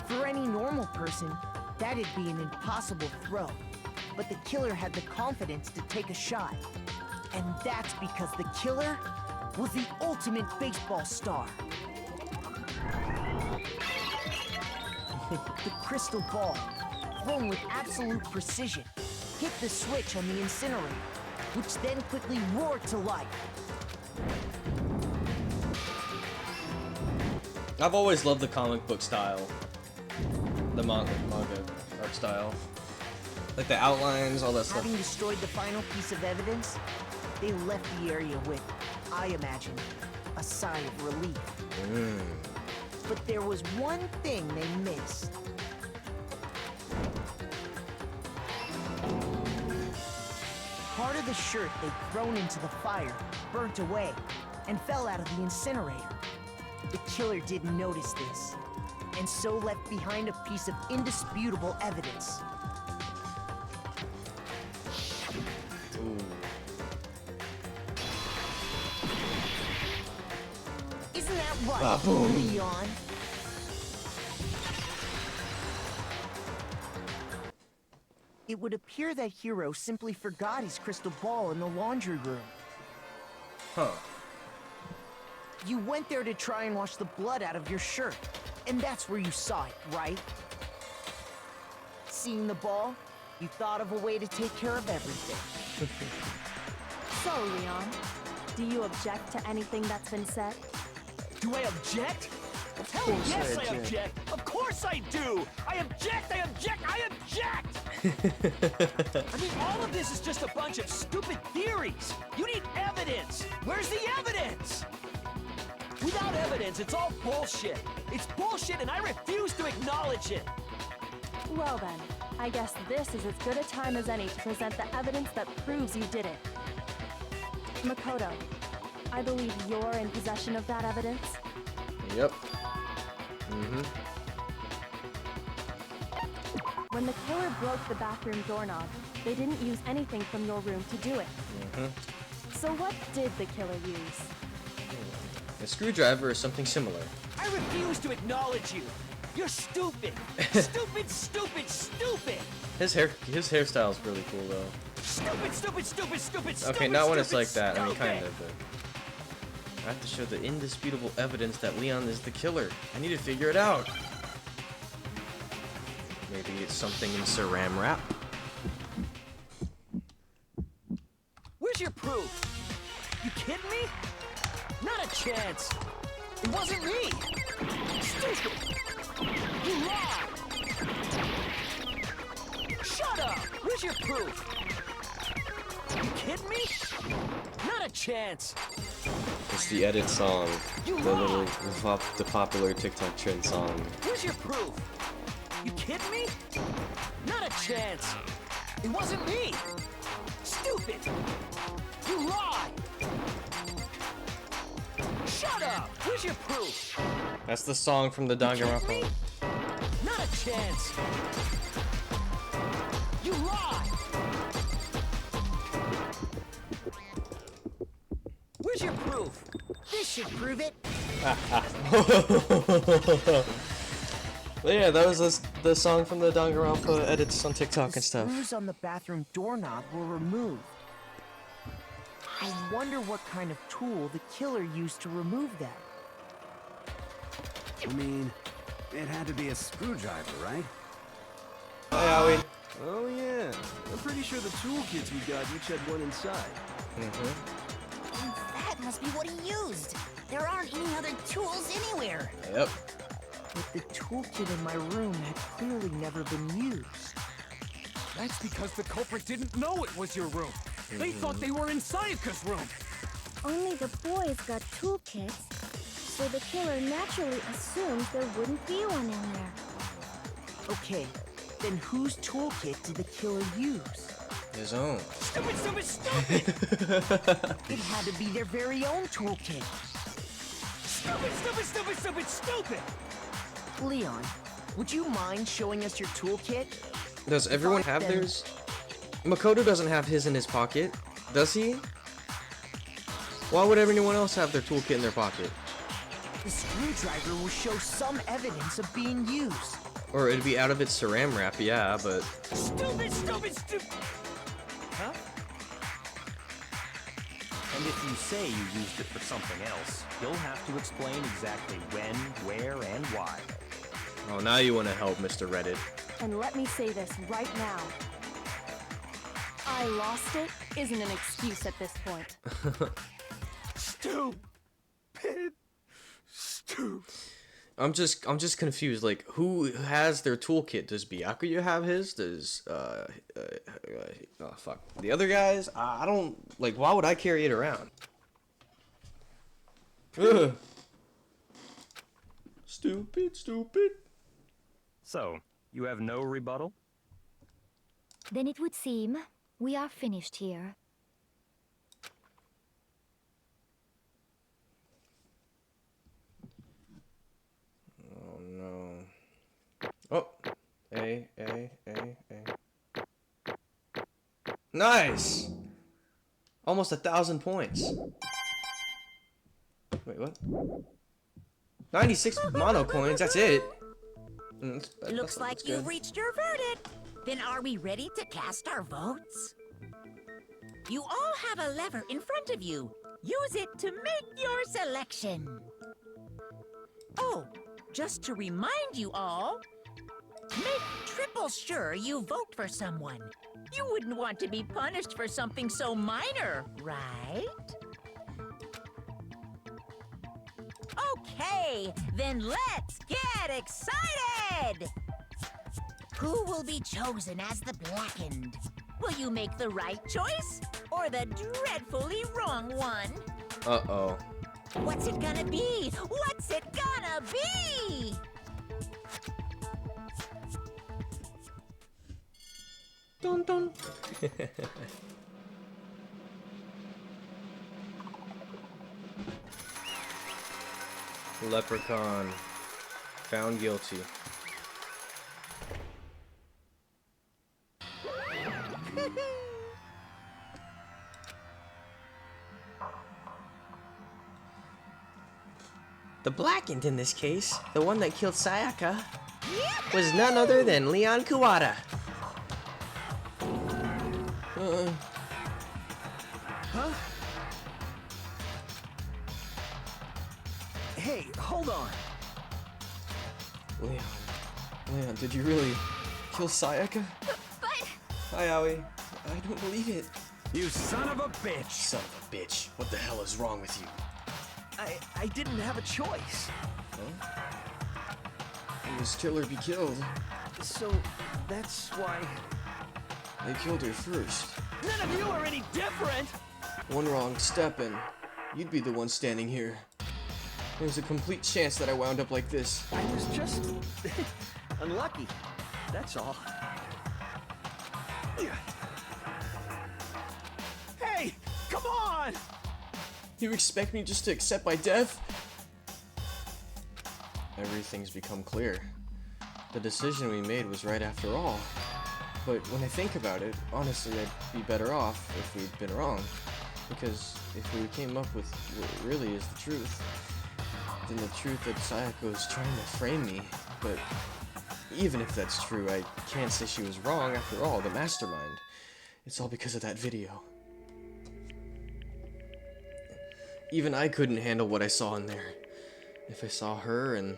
For any normal person, that'd be an impossible throw, but the killer had the confidence to take a shot. And that's because the killer was the ultimate baseball star. The crystal ball, thrown with absolute precision, hit the switch on the incinerator, which then quickly roared to life. I've always loved the comic book style. The manga art style. Like the outlines, all that stuff. Having destroyed the final piece of evidence, they left the area with, I imagine, a sigh of relief. But there was one thing they missed. Part of the shirt they'd thrown into the fire burnt away and fell out of the incinerator. The killer didn't notice this, and so left behind a piece of indisputable evidence. Isn't that right, Leon? It would appear that Hiro simply forgot his crystal ball in the laundry room. Huh. You went there to try and wash the blood out of your shirt, and that's where you saw it, right? Seeing the ball, you thought of a way to take care of everything. So, Leon, do you object to anything that's been said? Do I object? Hell yes, I object! Of course I do! I object! I object! I object! I mean, all of this is just a bunch of stupid theories! You need evidence! Where's the evidence? Without evidence, it's all bullshit! It's bullshit and I refuse to acknowledge it! Well then, I guess this is as good a time as any to present the evidence that proves you did it. Makoto, I believe you're in possession of that evidence. Yep. Mm-hmm. When the killer broke the bathroom doorknob, they didn't use anything from your room to do it. Mm-hmm. So what did the killer use? A screwdriver or something similar. I refuse to acknowledge you. You're stupid. Stupid, stupid, stupid. His hairstyle is really cool though. Stupid, stupid, stupid, stupid, stupid. Okay, not when it's stupid, like that. I mean, stupid. kind of, but I have to show the indisputable evidence that Leon is the killer. I need to figure it out. Maybe it's something in Saram Wrap. Where's your proof? You kidding me? Not a chance. It wasn't me. Stupid. You lied. Shut up. Where's your proof? You kidding me? Not a chance. It's the edit song, the popular TikTok trend song. Where's your proof? You kidding me? Not a chance. It wasn't me. Stupid. You lied. Shut up. Where's your proof? That's the song from the Danganronpa. Not a chance. You lied. Where's your proof? This should prove it. Yeah, that was the song from the Danganronpa edits on TikTok and stuff. The screws on the bathroom doorknob were removed. I wonder what kind of tool the killer used to remove them. I mean, it had to be a screwdriver, right? Hi, Howie. Oh yeah, I'm pretty sure the toolkits we got each had one inside. Mm-hmm. And that must be what he used. There aren't any other tools anywhere. Yep. But the toolkit in my room had clearly never been used. That's because the culprit didn't know it was your room. They thought they were in Sayaka's room. Only the boys got toolkits, so the killer naturally assumed there wouldn't be one in there. Okay, then whose toolkit did the killer use? His own. Stupid, stupid, stupid. It had to be their very own toolkit. Stupid, stupid, stupid, stupid, stupid. Leon, would you mind showing us your toolkit? Does everyone have theirs? Makoto doesn't have his in his pocket, does he? Why would anyone else have their toolkit in their pocket? The screwdriver will show some evidence of being used. Or it'd be out of its Saram Wrap, yeah, but... Stupid, stupid, stupid. Huh? And if you say you used it for something else, you'll have to explain exactly when, where, and why. Oh, now you want to help, Mr. Reddit. And let me say this right now. I lost it isn't an excuse at this point. Stupid. I'm just confused. Like, who has their toolkit? Does Byakuya have his? Does oh fuck, the other guys? I don't like. Why would I carry it around? Ugh. Stupid. So, you have no rebuttal? Then it would seem we are finished here. Oh no. Oh. A. Nice! Almost 1,000 points. Wait, what? 96 mono coins, that's it. Looks like you've reached your verdict. Then are we ready to cast our votes? You all have a lever in front of you. Use it to make your selection. Oh, just to remind you all, make triple sure you vote for someone. You wouldn't want to be punished for something so minor, right? Okay, then let's get excited! Who will be chosen as the Blackened? Will you make the right choice or the dreadfully wrong one? Uh-oh. What's it gonna be? What's it gonna be? Dun dun. Leprechaun. Found guilty. The Blackened in this case, the one that killed Sayaka, was none other than Leon Kuwata. Huh? Hey, hold on. Leon, did you really kill Sayaka? But... Hi, Aoi. I don't believe it. You son of a bitch! Son of a bitch. What the hell is wrong with you? I didn't have a choice. Huh? It was kill or be killed. So, that's why... I killed her first. None of you are any different! One wrong step and you'd be the one standing here. There was a complete chance that I wound up like this. I was just... unlucky. That's all. Hey! Come on! You expect me just to accept my death? Everything's become clear. The decision we made was right after all. But when I think about it, honestly, I'd be better off if we'd been wrong. Because if we came up with what really is the truth, then the truth that Sayaka was trying to frame me. But even if that's true, I can't say she was wrong. After all, the mastermind. It's all because of that video. Even I couldn't handle what I saw in there. If I saw her and...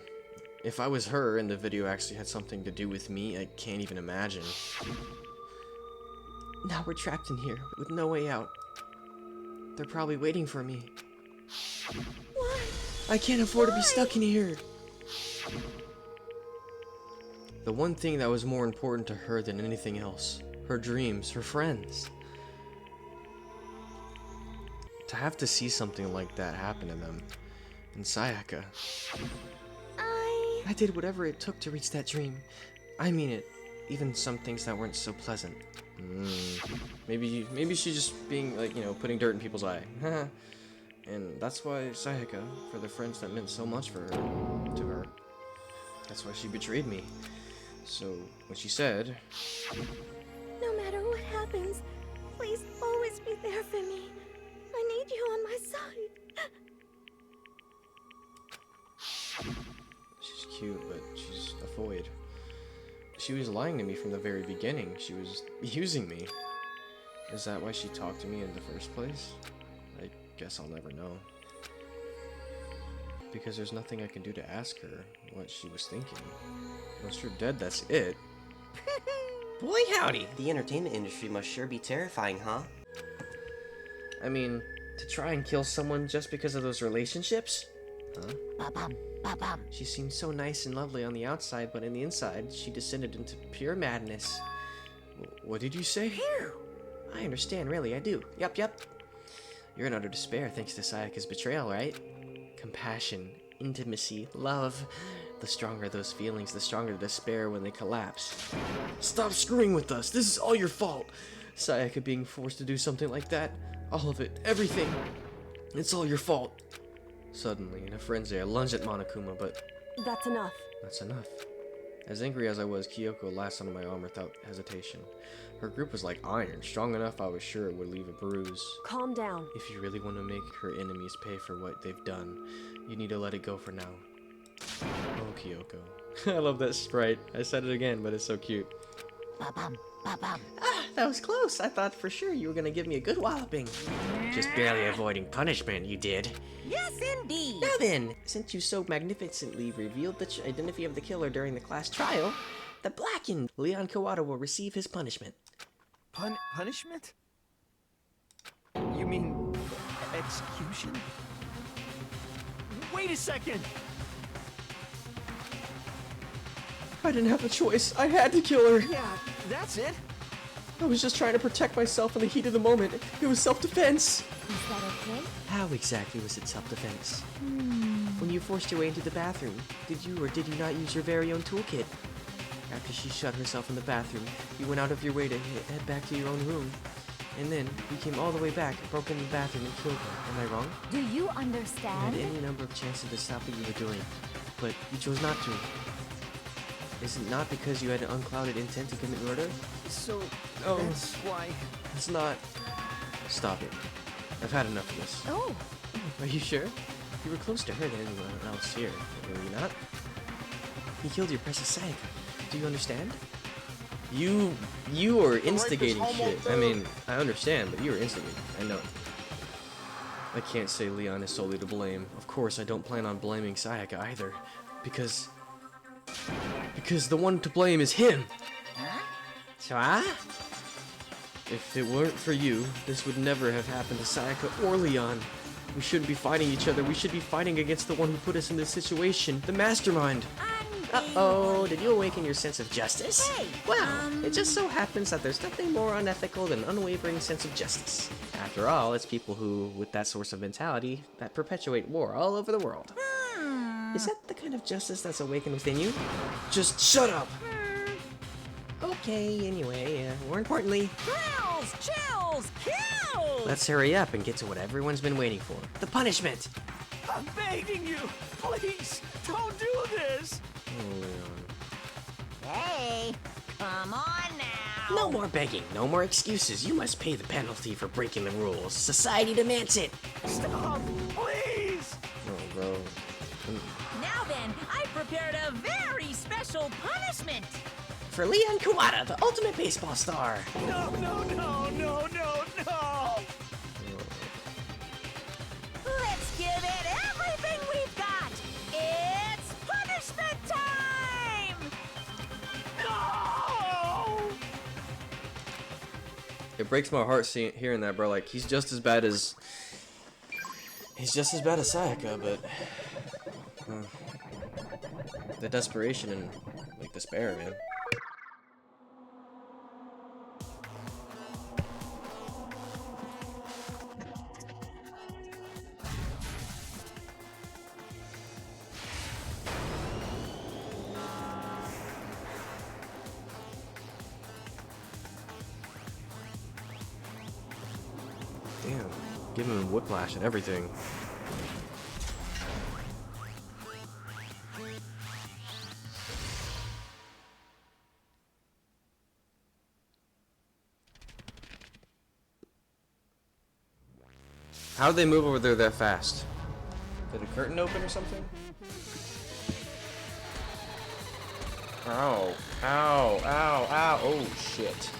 if I was her and the video actually had something to do with me, I can't even imagine. Now we're trapped in here with no way out. They're probably waiting for me. Why? I can't afford to be stuck in here. The one thing that was more important to her than anything else. Her dreams, her friends. To have to see something like that happen to them. And Sayaka. I did whatever it took to reach that dream. I mean it. Even some things that weren't so pleasant. Maybe she's just being, like, you know, putting dirt in people's eye. And that's why Sayaka, for the friends that meant so much to her, that's why she betrayed me. So, when she said... No matter what happens, please always be there for me. I need you on my side. She's cute, but she's a void. She was lying to me from the very beginning. She was using me. Is that why she talked to me in the first place? I guess I'll never know. Because there's nothing I can do to ask her what she was thinking. Once you're dead, that's it. Boy howdy! The entertainment industry must sure be terrifying, huh? I mean, to try and kill someone just because of those relationships? Huh? She seemed so nice and lovely on the outside, but on the inside, she descended into pure madness. What did you say? I understand, really, I do. Yup. You're in utter despair thanks to Sayaka's betrayal, right? Compassion, intimacy, love. The stronger those feelings, the stronger the despair when they collapse. Stop screwing with us! This is all your fault! Sayaka being forced to do something like that. All of it. Everything. It's all your fault. Suddenly, in a frenzy, I lunged at Monokuma, but... That's enough. That's enough. As angry as I was, Kyoko lashed onto my arm without hesitation. Her grip was like iron, strong enough I was sure it would leave a bruise. Calm down. If you really want to make her enemies pay for what they've done, you need to let it go for now. Oh, Kyoko. I love that sprite. I said it again, but it's so cute. That was close. I thought for sure you were gonna give me a good walloping. Just barely avoiding punishment, you did. Yes, indeed. Now then, since you so magnificently revealed the identity of the killer during the class trial, the Blackened Leon Kawada will receive his punishment. Punishment? You mean execution? Wait a second! I didn't have a choice. I had to kill her. Yeah, that's it. I was just trying to protect myself in the heat of the moment. It was self-defense. Is that okay? How exactly was it self-defense? When you forced your way into the bathroom, did you or did you not use your very own toolkit? After she shut herself in the bathroom, you went out of your way to head back to your own room. And then he came all the way back, broke into the bathroom, and killed her. Am I wrong? Do you You understand? had any number of chances to stop what you were doing, but you chose not to. Is it not because you had an unclouded intent to commit murder? So, Oh. that's why... It's not. Stop it. I've had enough of this. Oh. Are you sure? You were close to her than anyone else here, were you not? He killed your precious Sayaka. Do you understand? You are instigating shit. I mean, I understand, but you were instigating. I know. I can't say Leon is solely to blame. Of course, I don't plan on blaming Sayaka either, because the one to blame is him. Huh? If it weren't for you, this would never have happened to Sayaka or Leon. We shouldn't be fighting each other. We should be fighting against the one who put us in this situation, the mastermind. Uh-oh, did you awaken your sense of justice? Hey, Well, it just so happens that there's nothing more unethical than an unwavering sense of justice. After all, it's people who, with that source of mentality, that perpetuate war all over the world. Is that the kind of justice that's awakened within you? Just shut up! Okay, anyway, more importantly, Thrills, chills, kills! let's hurry up and get to what everyone's been waiting for. The punishment! I'm begging you! Please, don't do this! Oh, Leon. Hey, come on now! No more begging, no more excuses. You must pay the penalty for breaking the rules. Society demands it. Stop, please! Oh, bro. Now then, I prepared a very special punishment! For Leon Kawada, the ultimate baseball star. No, no, no, no, no, no! Let's give it everything we've got! It's punishment time! No! It breaks my heart hearing that, bro. Like, he's just as bad as Sayaka, but the desperation and like despair, man. Damn, give him whiplash and everything. How did they move over there that fast? Did a curtain open or something? Ow, ow, ow, ow, oh shit.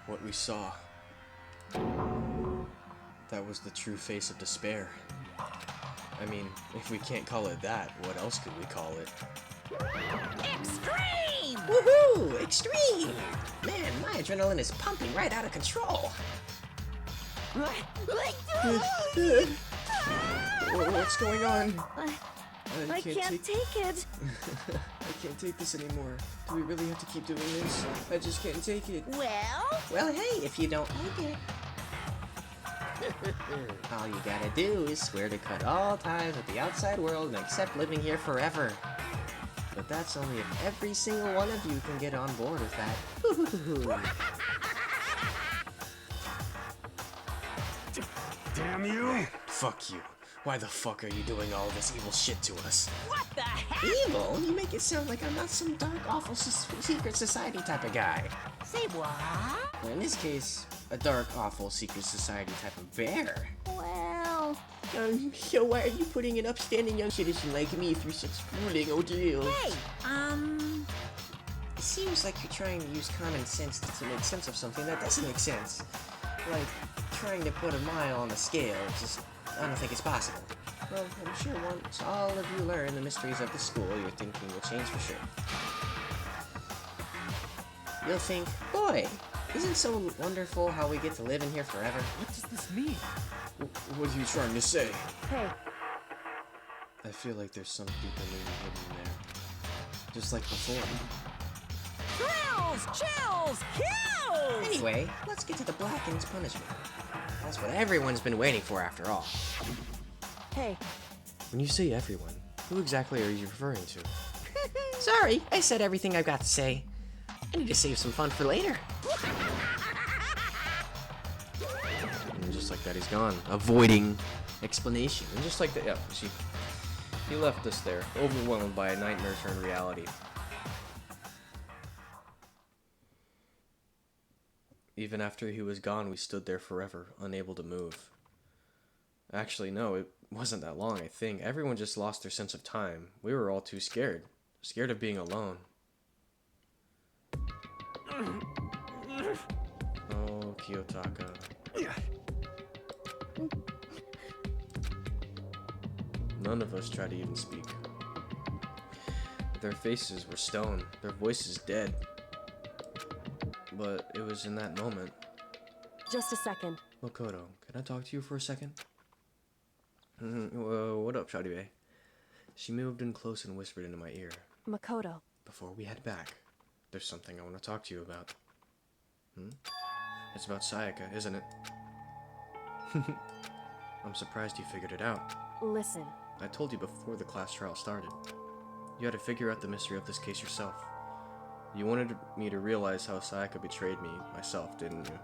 What we saw. That was the true face of despair. I mean, if we can't call it that, what else could we call it? Extreme! Woohoo! Extreme! Man, my adrenaline is pumping right out of control. What's going on? I can't take it. I can't take this anymore. Do we really have to keep doing this? I just can't take it. Well, hey, if you don't like it, all you gotta do is swear to cut all ties with the outside world and accept living here forever. But that's only if every single one of you can get on board with that. Damn you! Fuck you. Why the fuck are you doing all this evil shit to us? What the heck? Evil? You make it sound like I'm not some dark, awful secret society type of guy. Say what? Well, in this case, a dark, awful secret society type of bear. Well... So why are you putting an upstanding young citizen like me through such grueling ordeal? Hey, It seems like you're trying to use common sense to make sense of something that doesn't make sense. Like, trying to put a mile on the scale. I don't think it's possible. Well, I'm sure once all of you learn the mysteries of the school, your thinking will change for sure. You'll think, boy, isn't it so wonderful how we get to live in here forever? What does this mean? What are you trying to say? Hey. I feel like there's some deeper meaning hidden there. Just like before. Thrills! Chills! Kills! Anyway, let's get to the Blackened's punishment. That's what everyone's been waiting for after all. Hey. When you say everyone, who exactly are you referring to? Sorry, I said everything I've got to say. I need to save some fun for later. And just like that, he's gone, avoiding explanation. And just like that, yeah, see, he left us there, overwhelmed by a nightmare turned reality. Even after he was gone, we stood there forever, unable to move. Actually, no, it wasn't that long, I think. Everyone just lost their sense of time. We were all too scared. Scared of being alone. Oh, Kiyotaka. None of us tried to even speak. Their faces were stone, their voices dead. But it was in that moment. Just a second. Makoto, can I talk to you for a second? What up, Shadibe? She moved in close and whispered into my ear. Makoto. Before we head back, there's something I want to talk to you about. It's about Sayaka, isn't it? I'm surprised you figured it out. Listen. I told you before the class trial started. You had to figure out the mystery of this case yourself. You wanted me to realize how Sayaka betrayed me myself, didn't you?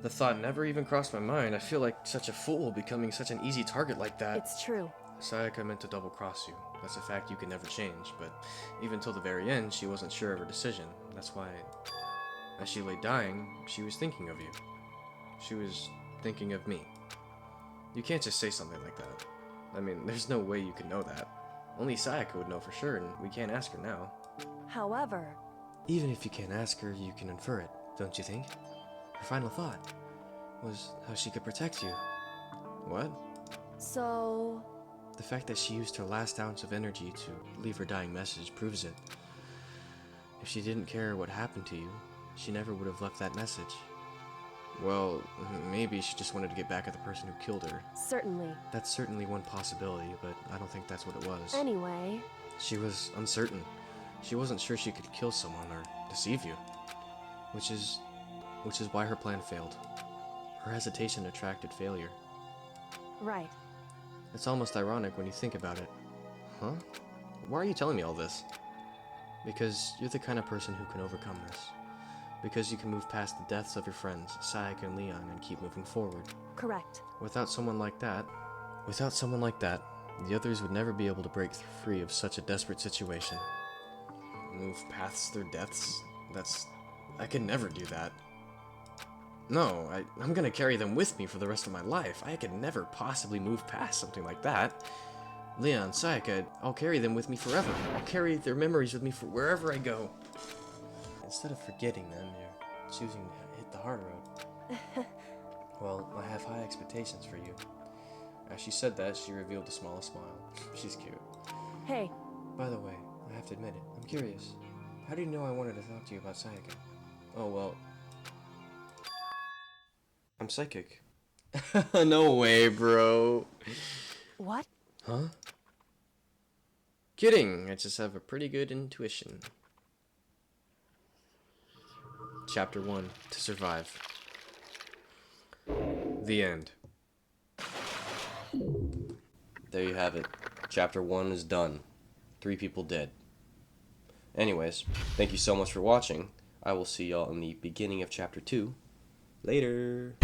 The thought never even crossed my mind. I feel like such a fool becoming such an easy target like that. It's true. Sayaka meant to double-cross you. That's a fact you can never change, but even till the very end, she wasn't sure of her decision. That's why, as she lay dying, she was thinking of you. She was thinking of me. You can't just say something like that. I mean, there's no way you could know that. Only Sayaka would know for sure, and we can't ask her now. However... Even if you can't ask her, you can infer it, don't you think? Her final thought was how she could protect you. What? So... The fact that she used her last ounce of energy to leave her dying message proves it. If she didn't care what happened to you, she never would have left that message. Well, maybe she just wanted to get back at the person who killed her. Certainly. That's certainly one possibility, but I don't think that's what it was. Anyway... She was uncertain. She wasn't sure she could kill someone or deceive you. Which is why her plan failed. Her hesitation attracted failure. Right. It's almost ironic when you think about it. Huh? Why are you telling me all this? Because you're the kind of person who can overcome this. Because you can move past the deaths of your friends, Sayaka and Leon, and keep moving forward. Correct. Without someone like that, the others would never be able to break free of such a desperate situation. Move past their deaths? I could never do that. No, I'm gonna carry them with me for the rest of my life. I could never possibly move past something like that. Leon, Sayaka, I'll carry them with me forever. I'll carry their memories with me for wherever I go. Instead of forgetting them, you're choosing to hit the hard road. Well, I have high expectations for you. As she said that, she revealed the smallest smile. She's cute. Hey. By the way, I have to admit it, I'm curious. How do you know I wanted to talk to you about Sayaka? Oh, well... I'm psychic. No way, bro. What? Huh? Kidding, I just have a pretty good intuition. Chapter 1, To Survive. The end. There you have it. Chapter 1 is done. 3 people dead. Anyways, thank you so much for watching. I will see y'all in the beginning of Chapter 2. Later.